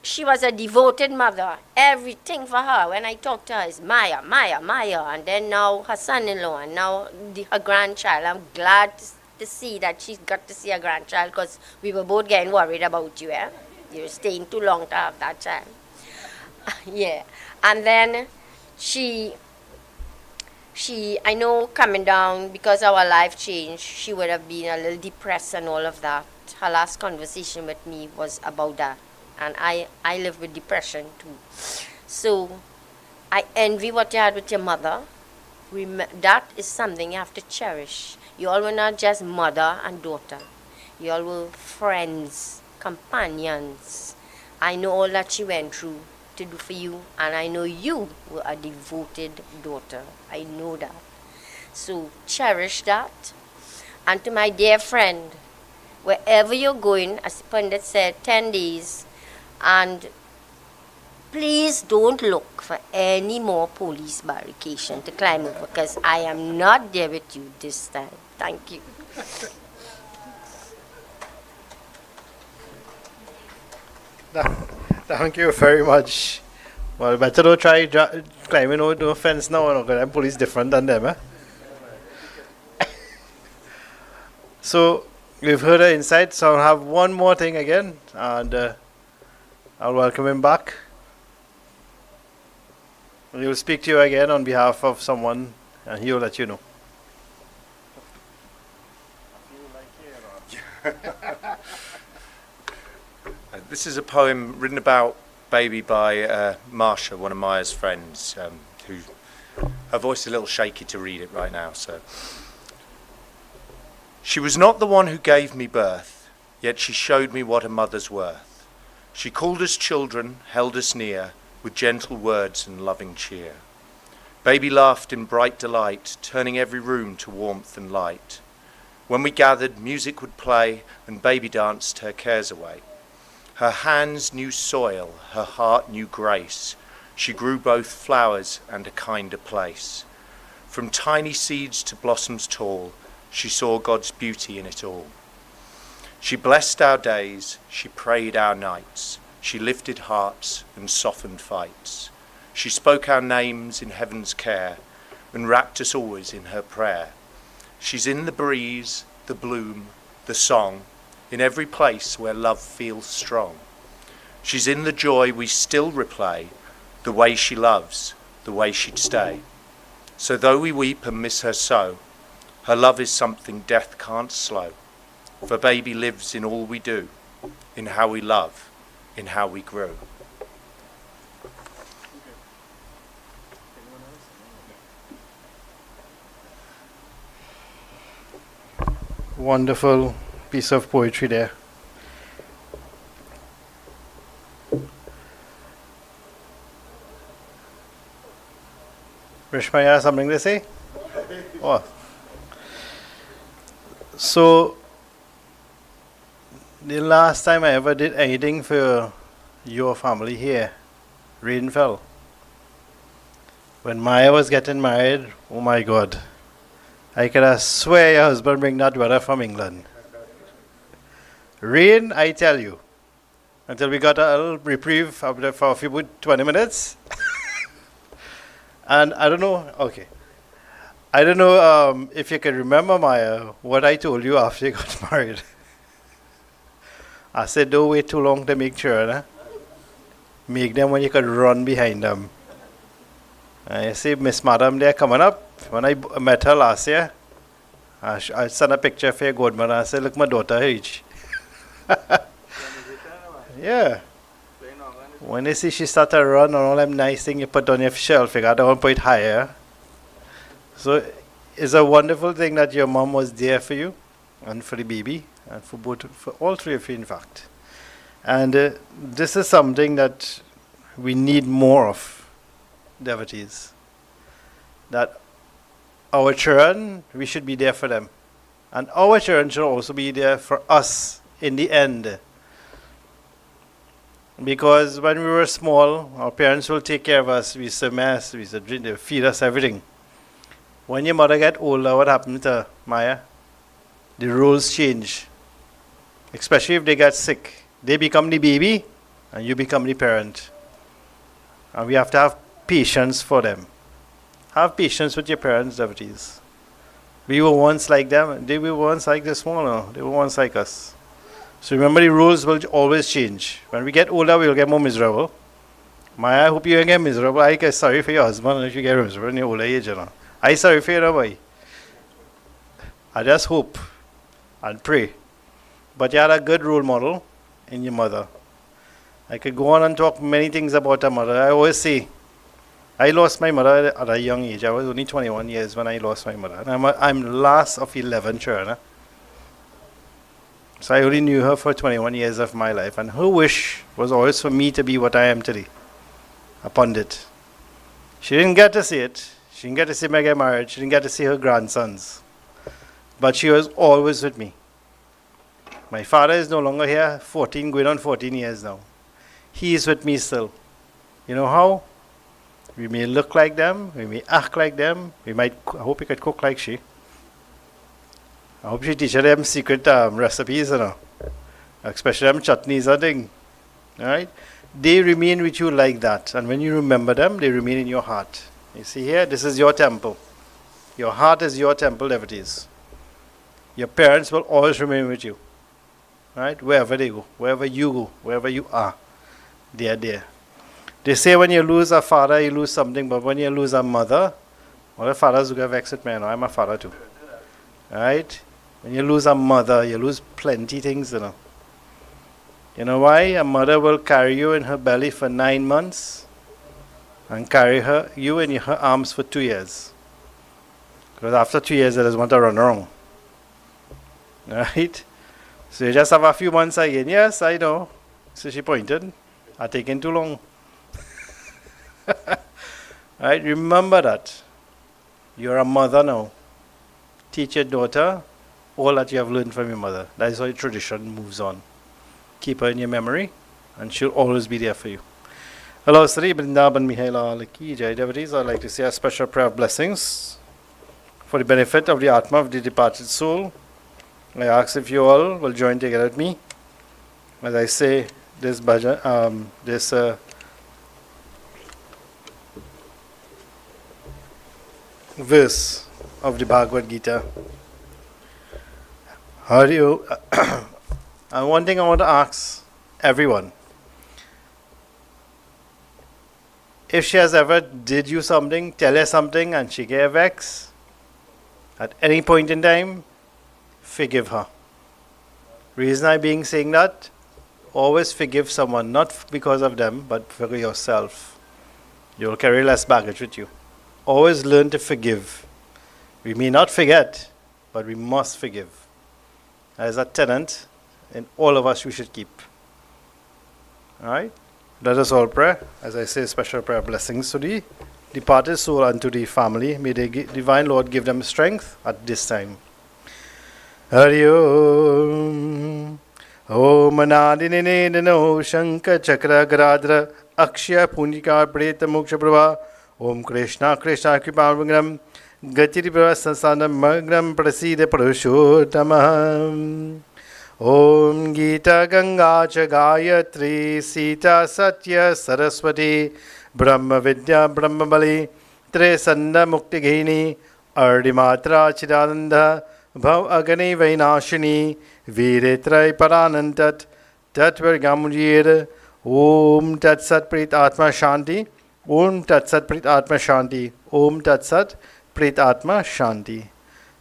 she was a devoted mother. Everything for her, when I talk to her, is Maya, Maya, Maya. And then now her son-in-law, and now her grandchild. I'm glad to see that she got to see her grandchild, because we were both getting worried about you. You're staying too long to have that child. Yeah. And then she, I know coming down, because our life changed, she would have been a little depressed and all of that. Her last conversation with me was about that. And I live with depression too. So I envy what you had with your mother. That is something you have to cherish. You all were not just mother and daughter. You all were friends, companions. I know all that she went through to do for you, and I know you were a devoted daughter. I know that. So cherish that. And to my dear friend, wherever you're going, as the pundit said, 10 days, and please don't look for any more police barricade to climb over, because I am not there with you this time. Thank you. Thank you very much. Well, better don't try climbing over the fence now, because I'm police different than them. So, we've heard the insight, so I'll have one more thing again, and I'll welcome him back. We will speak to you again on behalf of someone, and he will let you know. This is a poem written about Baby by Marsha, one of Maya's friends, who her voice is a little shaky to read it right now. So, she was not the one who gave me birth, yet she showed me what a mother's worth. She called us children, held us near, with gentle words and loving cheer. Baby laughed in bright delight, turning every room to warmth and light. When we gathered, music would play, and Baby danced her cares away. Her hands knew soil, her heart knew grace. She grew both flowers and a kinder place. From tiny seeds to blossoms tall, she saw God's beauty in it all. She blessed our days, she prayed our nights. She lifted hearts and softened fights. She spoke our names in heaven's care and wrapped us always in her prayer. She's in the breeze, the bloom, the song, in every place where love feels strong. She's in the joy we still replay, the way she loves, the way she'd stay. So though we weep and miss her so, her love is something death can't slow. For Baby lives in all we do, in how we love, in how we grow. Wonderful piece of poetry there. Rishma, you have something to say? Oh. So, the last time I ever did anything for your family here, rain fell. When Maya was getting married, oh my God, I could have swear your husband bring that weather from England. Rain, I tell you, until we got a little reprieve for a few 20 minutes. And I don't know, okay. I don't know if you can remember, Maya, what I told you after you got married. I said, don't wait too long to make sure. Nah? Make them when you could run behind them. I see Miss Madam there coming up. When I met her last year, I sent a picture for your godmother. I said, look, my daughter age. Yeah. When they see she start to run and all them nice things you put on your shelf, you got to put it higher. So it's a wonderful thing that your mom was there for you and for the baby and for all three of you, in fact. And this is something that we need more of, devotees. That our children, we should be there for them. And our children should also be there for us in the end. Because when we were small, our parents will take care of us. We used to mess, we used to drink, they feed us everything. When your mother get older, what happens to Maya? The roles change. Especially if they get sick. They become the baby and you become the parent. And we have to have patience for them. Have patience with your parents, devotees. We were once like them. They were once like this one. No, they were once like us. So remember, the rules will always change. When we get older, we'll get more miserable. Maya, I hope you don't get miserable. I get sorry for your husband if you get miserable in your older age. You know. I sorry for you, no boy. I just hope and pray. But you had a good role model in your mother. I could go on and talk many things about her mother. I always say, I lost my mother at a young age. I was only 21 years when I lost my mother. And I'm last of 11 children. So I only knew her for 21 years of my life. And her wish was always for me to be what I am today, a pundit. She didn't get to see it. She didn't get to see me get married. She didn't get to see her grandsons. But she was always with me. My father is no longer here, going on 14 years now. He is with me still. You know how? We may look like them, we may act like them, I hope we could cook like she. I hope she teaches them secret recipes, especially them chutneys and thing. Alright? They remain with you like that. And when you remember them, they remain in your heart. You see here, this is your temple. Your heart is your temple, devotees. Your parents will always remain with you. Right? Wherever they go, wherever you go, wherever you are, they are there. They say when you lose a father, you lose something, but when you lose a mother, all the fathers who get vexed with me, I'm a father too. Right? When you lose a mother, you lose plenty things, You know why? A mother will carry you in her belly for 9 months and carry you in her arms for 2 years. Because after 2 years, they just want to run around. Right? So you just have a few months again. Yes, I know. So she pointed. I'm taking too long. Right? Remember that. You're a mother now. Teach your daughter all that you have learned from your mother. That is how your tradition moves on. Keep her in your memory, and she'll always be there for you. Hello, Sri Vrindavan Mihaila Ki Jai. Devotees, I'd like to say a special prayer of blessings for the benefit of the Atma of the departed soul. I ask if you all will join together with me as I say this bhajan, this verse of the Bhagavad Gita. How do you? And one thing I want to ask everyone: if she has ever did you something, tell her something, and she gave vex, at any point in time, forgive her. Reason I being saying that, always forgive someone, not because of them, but for yourself. You will carry less baggage with you. Always learn to forgive. We may not forget, but we must forgive. As a tenet, in all of us we should keep. Alright? Let us all pray. As I say, special prayer blessings to the departed soul and to the family. May the Divine Lord give them strength at this time. Hari Om. Om Anadinine Dano Shankar Chakra Garadra Akshya Punika Preta Moksha Prabha. Om Krishna Krishna Kripavangram Gatiri Prabha Sansanam Magram Prasida Parushottama. Om Gita Ganga Cha Gayatri Sita Satya Saraswati Brahma Vidya Brahma Bali Tresanda Mukti Gini Ardimatra Chidananda Bhav Agani Vainashini Viretrai Paranantat Tatvar Gamujir Om Tat Sat Prit Atma Shanti Om Tat Sat Prit Atma Shanti Om Tat Sat Prit Atma Shanti.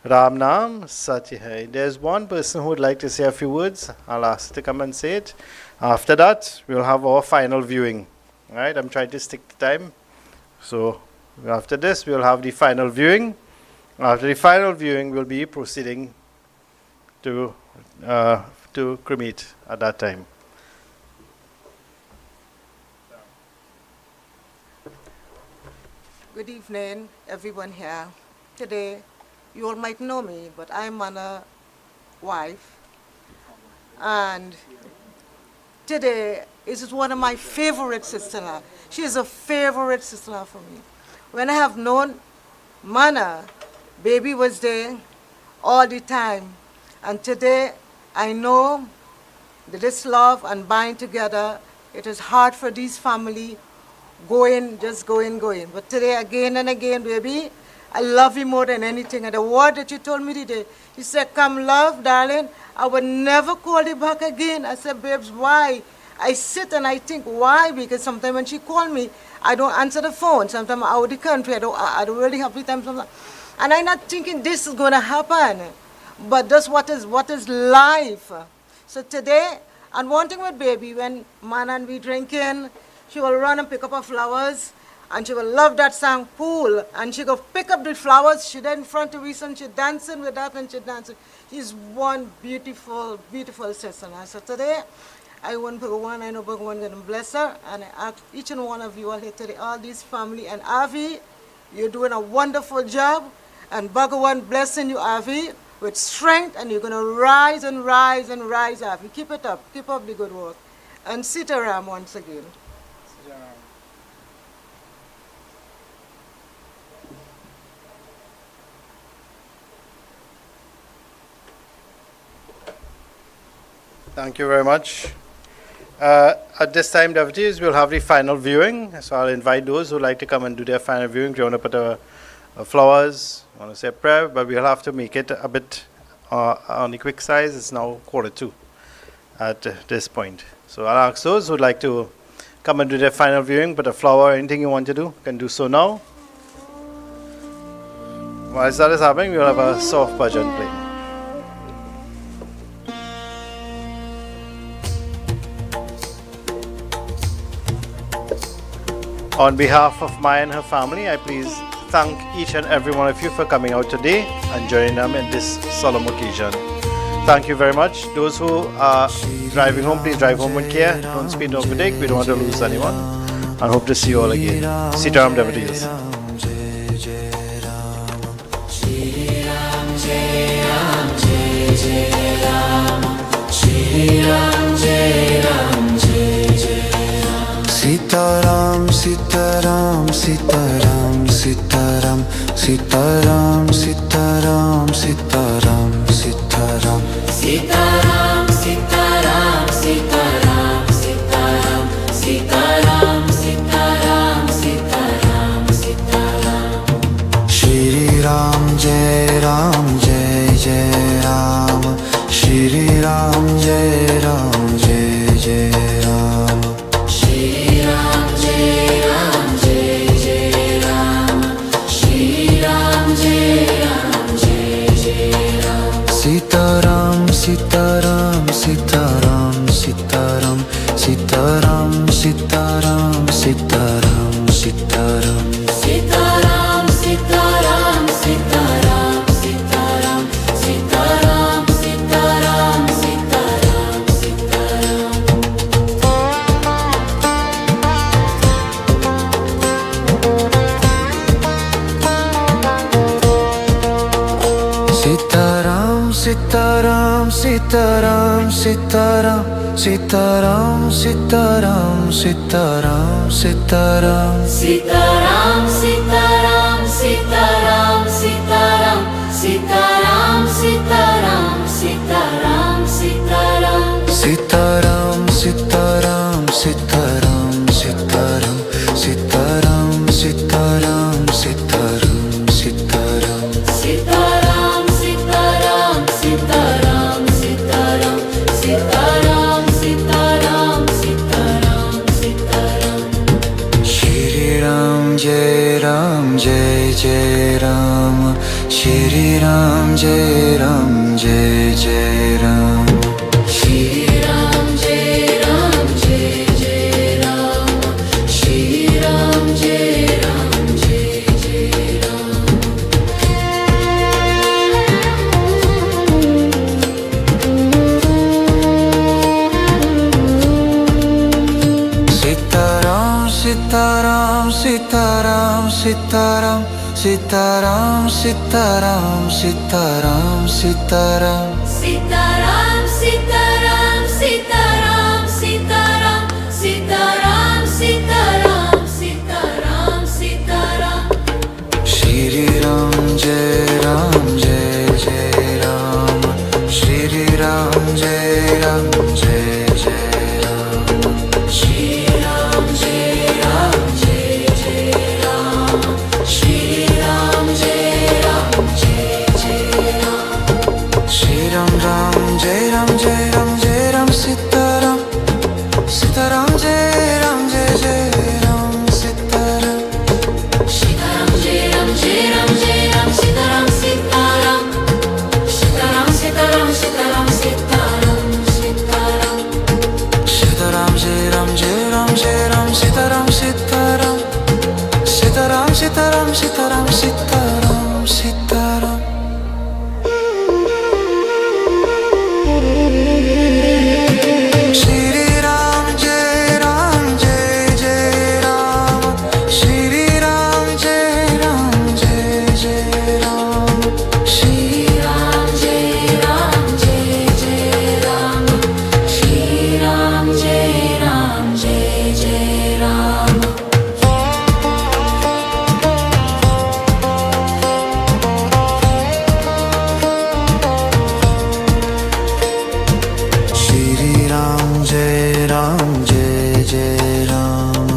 Ram Nam Satya Hai. There's one person who would like to say a few words. I'll ask to come and say it. After that, we'll have our final viewing. Alright, I'm trying to stick to time. So after this, we'll have the final viewing. After the final viewing, we'll be proceeding to cremate at that time. Good evening, everyone here. Today, you all might know me, but I'm a wife. And today is one of my favorite sister-in-law. She is a favorite sister-in-law for me. When I have known Mana, baby was there all the time. And today, I know that this love and bind together, it is hard for these family going. But today, again and again, baby, I love you more than anything. And the word that you told me today, you said, come love, darling. I would never call you back again. I said, babes, why? I sit and I think, why? Because sometimes when she called me, I don't answer the phone. Sometimes I'm out of the country. I don't really have the time. Sometimes. And I'm not thinking this is going to happen. But that's what is life. So today, And one thing with baby, when man and we drinking, she will run and pick up her flowers, and she will love that song Pool. And she go pick up the flowers, she then in front of us and she dancing with that and she dancing. She's one beautiful, beautiful sister. And so today, I want Bhagawan, I know Bhagawan gonna bless her, and I ask each and one of you all here today, all these family, and Avi, you're doing a wonderful job, and Bhagawan blessing you, Avi, with strength, and you're gonna rise and rise and rise, Avi. Keep it up, keep up the good work. And Sitaram once again. Thank you very much. At this time, devotees, we'll have the final viewing. So I'll invite those who like to come and do their final viewing. If you want to put flowers, want to say a prayer, but we'll have to make it a bit on the quick size. It's now 1:45 at this point. So I'll ask those who'd like to come and do their final viewing, put a flower, anything you want to do, can do so now. While that is happening, we'll have a soft bhajan playing. On behalf of Maya and her family, I please thank each and every one of you for coming out today and joining them in this solemn occasion. Thank you very much. Those who are driving home, please drive home with care. Don't speed, don't overtake. We don't want to lose anyone. And hope to see you all again. Sitaram devotees. Sitaram, Sitaram, Sitaram, Sitaram, Sitaram, Sitaram, Sitaram, Sitaram. Sitaram, Sitaram, Sitaram, Sitaram, Sitaram, Sitaram, Sitaram, Sitaram. Shri Ram, Jai Ram, Jai Jai Ram. Shri Ram, Jai Ram, Jai Jai Ram. Shri Ram, Jai Ram, Jai Jai Ram. Shri Ram, Jai Ram, Jai Jai Ram. Sitaram, Sitaram, Sitaram, Sitaram, Sitaram, Sitaram, Sitaram, Sitaram. Sitaram, Sitaram, Sitaram, Sitaram, Sitaram, Sitaram, Sitaram, Sitaram. Sitaram, Sitaram, Sitaram, Sitaram, Sitaram, Sitaram, Sitaram, Sitaram. Sitaram, Sitaram, Sitaram, Sitaram, Sitaram, Sitaram, Sitaram, Sitaram. Sitaram, Sitaram, Sitaram, Sitaram, Sitaram, Sitaram, Sitaram, Sitaram. Sitaram, Sitaram, Sitaram, Sitaram, Sitaram, Sitaram, Sitaram, Sitaram. Shri Ram, Jai Ram, Jai Jai Ram. Shri Ram, Jai Ram, Jai Jai Ram. Shri Ram, Jai Ram, Jai Jai Ram. Shri Ram, Jai Ram, Jai Jai Ram. Sitaram, Sitaram, Sitaram, Sitaram, Sitaram, Sitaram, Sitaram, Sitaram. Sitaram, Sitaram, Sitaram, Sitaram, Sitaram, Sitaram, Sitaram, Sitaram. Shri Ram, Jai Ram, Jai Jai Ram. Shri Ram, Jai Ram, Jai Jai Ram. Shri Ram, Jai Ram, Jai Jai Ram. Shri Ram, Jai Ram, Jai Jai Ram. Shri Ram, Ram, Sitaram, Sitaram, Sitaram. Shri Ram, Jai Ram, Jai Jai Ram. Shri Ram, Jai Ram, Jai Jai Ram. Shri Ram Jai Ram Jai Jai Ram Shri Ram Jai Ram Jai Jai Ram Shri Ram, Jai Ram, Jai Jai Ram.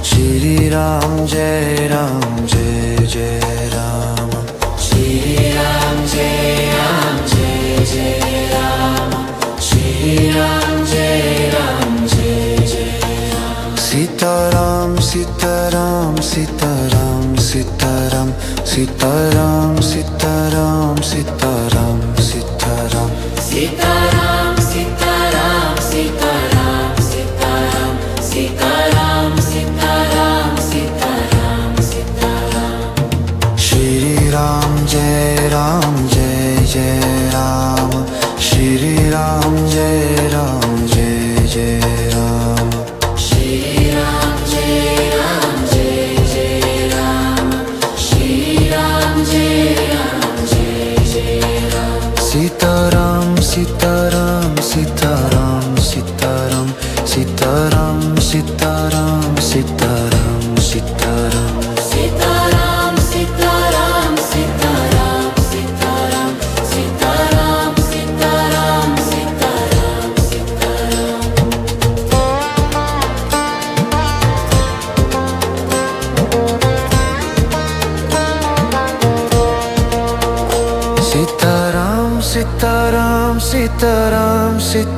Shri Ram, Jai Ram, Jai Jai Ram. Shri Ram Jai Ram Jai Jai Ram Shri Ram Jai Ram Jai Jai Ram Sitaram, Sitaram, Sitaram, Sitaram, Sitaram, Sitaram, Sitaram, Sitaram. Sitaram Sitaram Sitaram Sitaram Sitaram Sitaram Sitaram Sitaram Shri Ram, Jai Ram, Jai Jai Ram. Shri Ram, Jai Ram, Jai Jai Ram. Shri Ram Jai Ram Jai Jai Ram Shri Ram Jai Ram Jai Jai Ram Sitaram, Sitaram, Sitaram, Sitaram, Sitaram, Sitaram, Sitaram, Sitaram. Sitaram Sitaram Sitaram Sitaram Sitaram Sitaram Sitaram Sitaram Sitaram, Sitaram,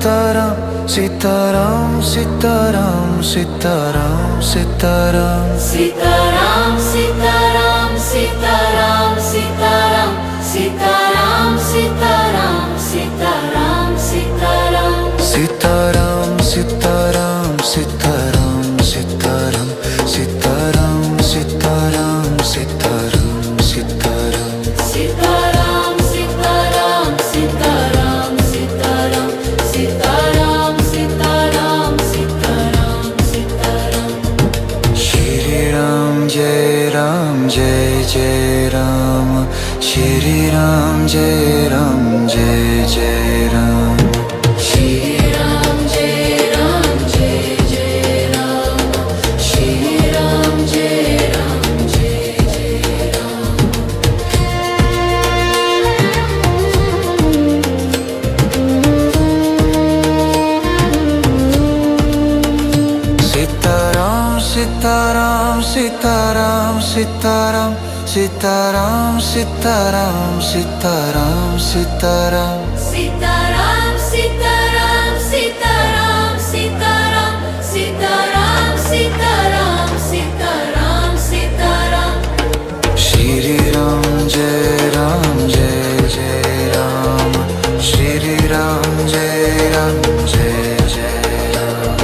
Sitaram, Sitaram, Sitaram, Sitaram, Sitaram, Sitaram. Sitaram Sitaram Sitaram Sitaram Sitaram Sitaram Sitaram Sitaram Sitaram, Sitaram, Sitaram, Sitaram, Sitaram, Sitaram, Sitaram, Sitaram. Sitaram Sitaram Sitaram Sitaram Sitaram Sitaram Sitaram Sitaram Shri Ram, Jai Ram, Jai Jai Ram. Shri Ram, Jai Ram, Jai Jai Ram. Shri Ram Jai Ram Jai Jai Ram Shri Ram Jai Ram Jai Jai Ram Sitaram, Sitaram, Sitaram, Sitaram, Sitaram, Sitaram, Sitaram, Sitaram. Sitaram Sitaram Sitaram Sitaram Sitaram Sitaram Sitaram Sitaram Shri Ram, Jai Ram, Jai Jai Ram. Shri Ram, Jai Ram, Jai Jai Ram.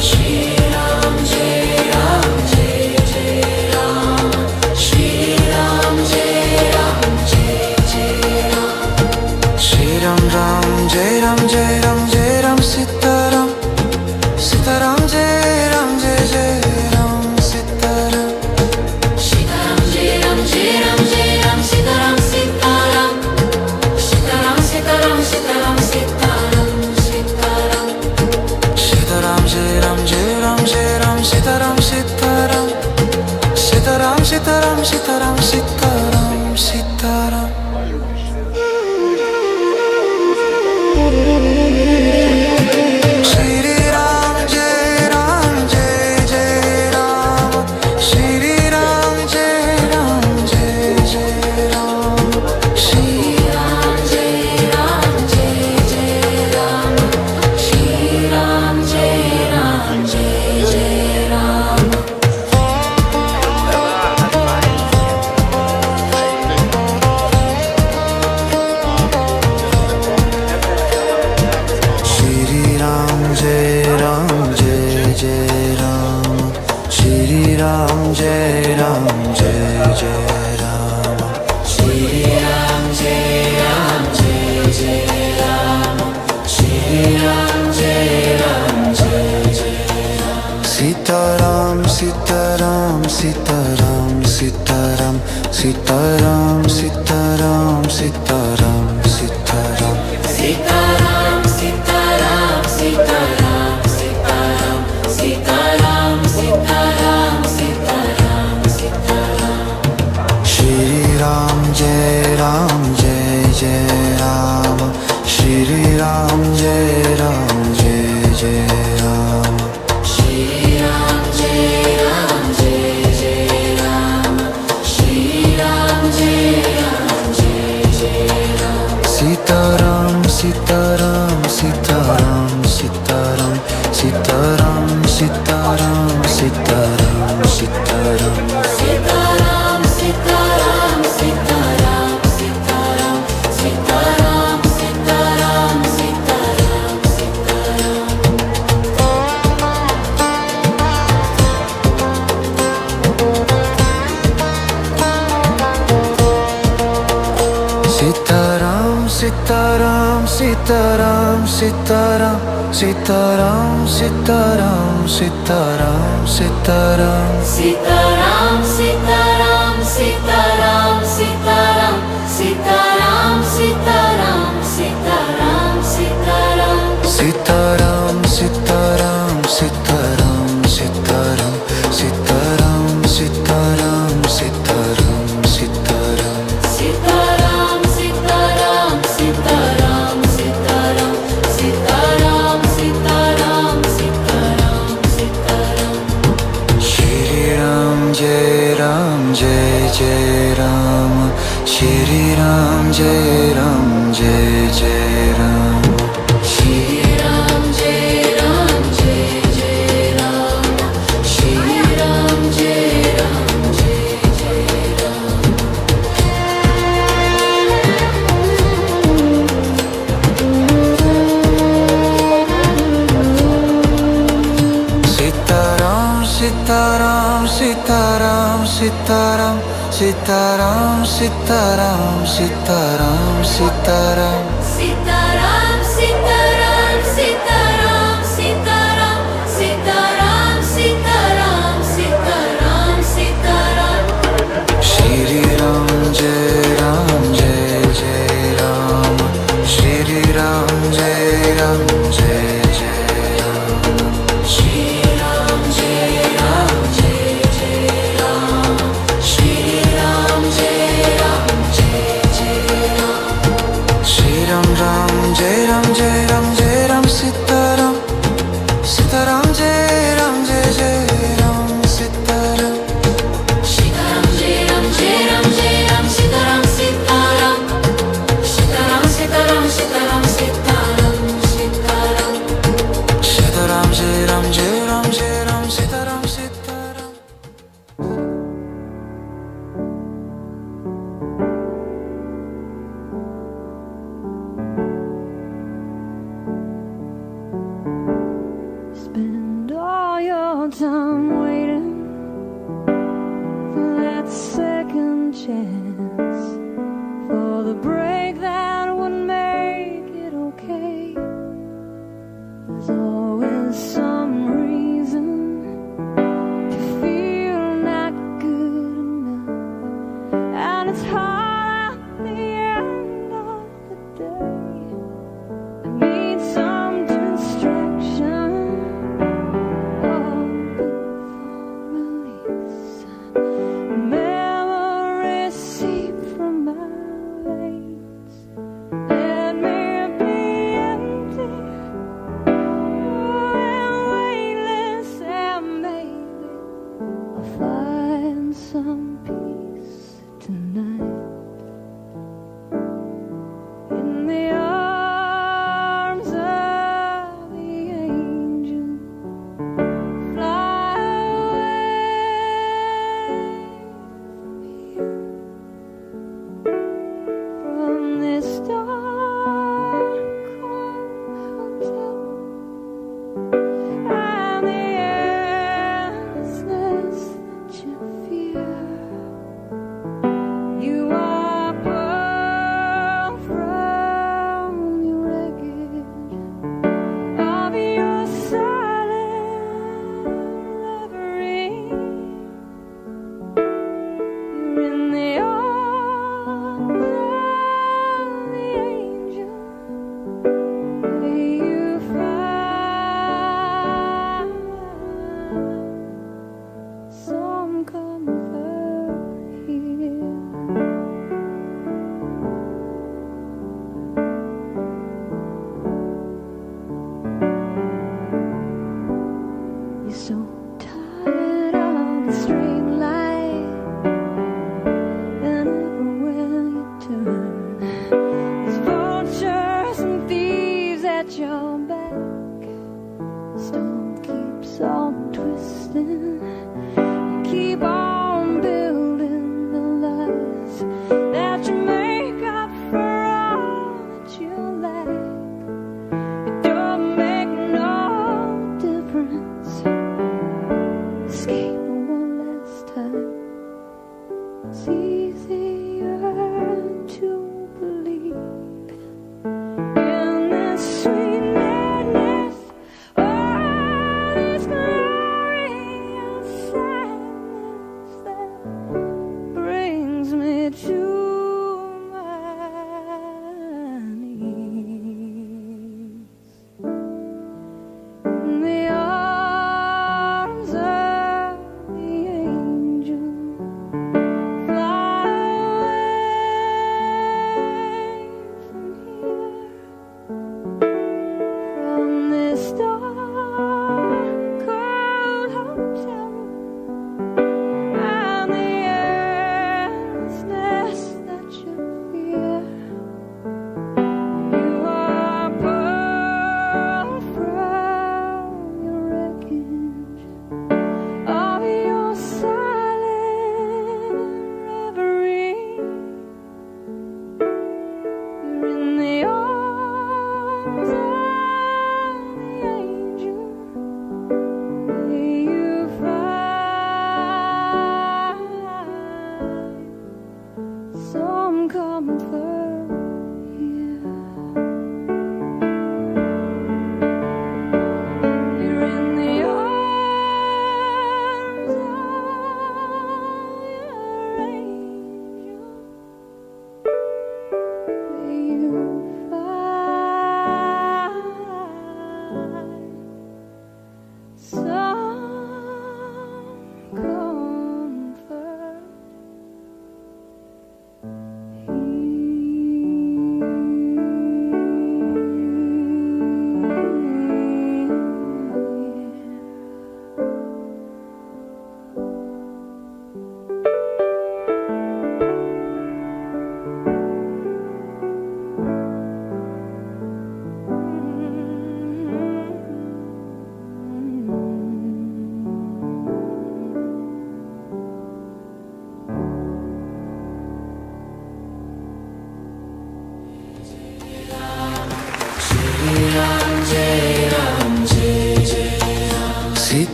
Shri Ram Jai Ram Jai Jai Ram Shri Ram Jai Ram Jai Jai Ram Shri Ram, Ram, Jai Ram, Jai Ram, Jai Ram, Sitaram. Sitaram, Jai Ram, Jai Jai Ram, Sitaram. Sitaram Jai Ram Jai Ram Jai Ram Sitaram Sitaram Sitaram Sitaram Sitaram Sitaram Sitaram Sitaram, Jai Ram, Jai Ram, Jai Ram, Sitaram, Sitaram. Sitaram, Sitaram, Sitaram, Sitaram, Sitaram. Shri Ram, Jai Ram, Jai Jai Ram. Shri Ram, Jai Ram, Jai Jai Ram. Shri Ram Jai Ram Jai Jai Ram Shri Ram Jai Ram Jai Jai Ram Ram Jai Ram Jai Jai Ram Shri Ram Jai Ram Jai Jai Ram Shri Ram Jai Ram Jai Jai Ram Sita Ram Sita Ram Sita Ram Sita Ram Sita Ram Sita Ram Sita Ram Sita Ram Sita Ram, Sita Ram, Sita Ram, Sita Ram, Sita Ram, Sita Ram, Sita Ram, Sita Ram. Shri Ram Jai Ram Jai Jai Ram Shri Ram Jai Ram Jai Jai Ram Shri Ram Jai Ram Jai Jai Ram. Shri Ram Jai Ram Jai Jai Ram. Sita Ram Sita Ram Sita Ram Sita Ram Sita Ram Sita Ram Sita Ram Sita Ram Sita Ram, Sita Ram, Sita Ram, Sita Ram, Sita Ram, Sita Ram, Sita Ram, Sita Ram. Sitaram, Sitaram, Sitaram, Sitaram, Sitaram, Sitaram, Sitaram, Sitaram. Sita Ram, Sita Ram, Sita Ram, Sita Ram, Sita Ram, Sita Ram, Sita Ram, Sita Ram. Sitaram, Sitaram, Sitaram, Sitaram, Sitaram, Sitaram, Sitaram, Sitaram. Sita Ram, Sita Ram, Sita Ram, Sita Ram, Sita Ram, Sita Ram, Sita Ram, Sita Ram. Shri Ram Jai Ram Jai Jai Ram Shri Ram Jai Ram Jai Jai Ram Shri Ram Jai Ram Jai Jai Ram. Shri Ram Jai Ram Jai Jai Ram. Sitaram, Sitaram, Sitaram, Sitaram, Sitaram, Sitaram, Sitaram, Sitaram. Sita Ram, Sita Ram, Sita Ram, Sita Ram, Sita Ram, Sita Ram, Sita Ram, Sita Ram. Shri Ram Jai Ram Jai Jai Ram Shri Ram Jai Ram Jai Jai Ram Shri Ram Jai Ram Jai Jai Ram. Shri Ram Jai Ram Jai Jai Ram. Shri Ram Ram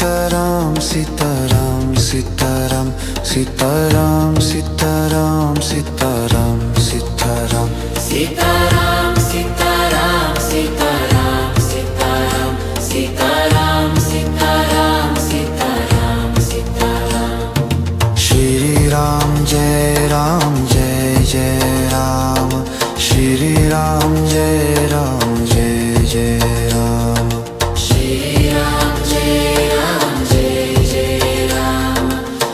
Sitaram, Sitaram, Sitaram, Sitaram, Sitaram, Sitaram, Sitaram. Sitaram, Sitaram, Sitaram, Sitaram, Sitaram, Sitaram, Sitaram, Sitaram. Shri Ram, Jai Ram, Jai Jai Ram. Shri Ram, Jai Ram, Jai Jai Ram. Shri Ram, Jai Ram, Jai Jai Ram.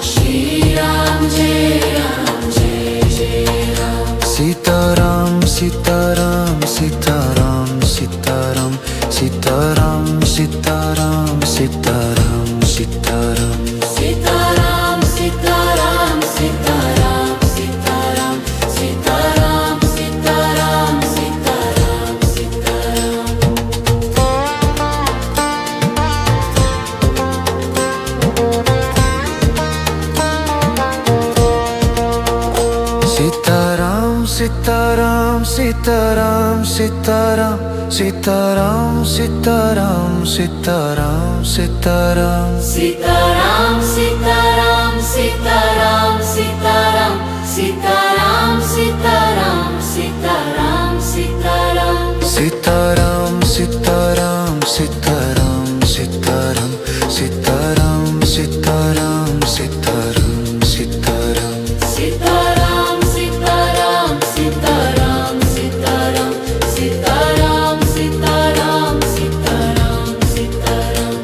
Shri Ram, Jai Ram, Jai Jai Ram. Sitaram, Sitaram, Sitaram, Sitaram, Sitaram, Sitaram, Sitaram, Sitaram. Sitaram, Sitaram, Sitaram, Sitaram, Sitaram, Sitaram, Sitaram, Sitaram. Sitaram, Sitaram, Sitaram, Sitaram, Sitaram, Sitaram, Sitaram, Sitaram. Sitaram, Sitaram, Sitaram, Sitaram, Sitaram, Sitaram, Sitaram, Sitaram. Sitaram, Sitaram, Sitaram, Sitaram, Sitaram, Sitaram, Sitaram, Sitaram. Sitaram, Sitaram, Sitaram, Sitaram, Sitaram, Sitaram, Sitaram, Sitaram.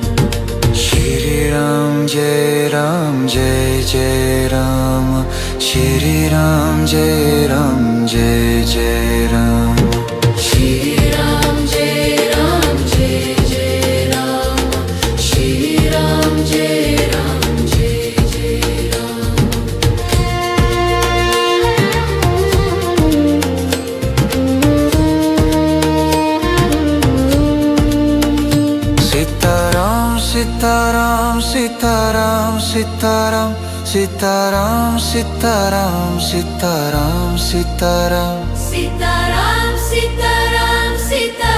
Shri Ram, Jai Ram, Jai Jai Ram. Shri Ram, Jai Ram, Jai Jai Ram. Shri Ram, Jai Ram, Jai Jai Ram. Shri Ram, Jai Ram, Jai Jai Ram. Sitaram, Sitaram, Sitaram, Sitaram, Sitaram, Sitaram, Sitaram, Sitaram. Sitaram, Sitaram, Sitaram.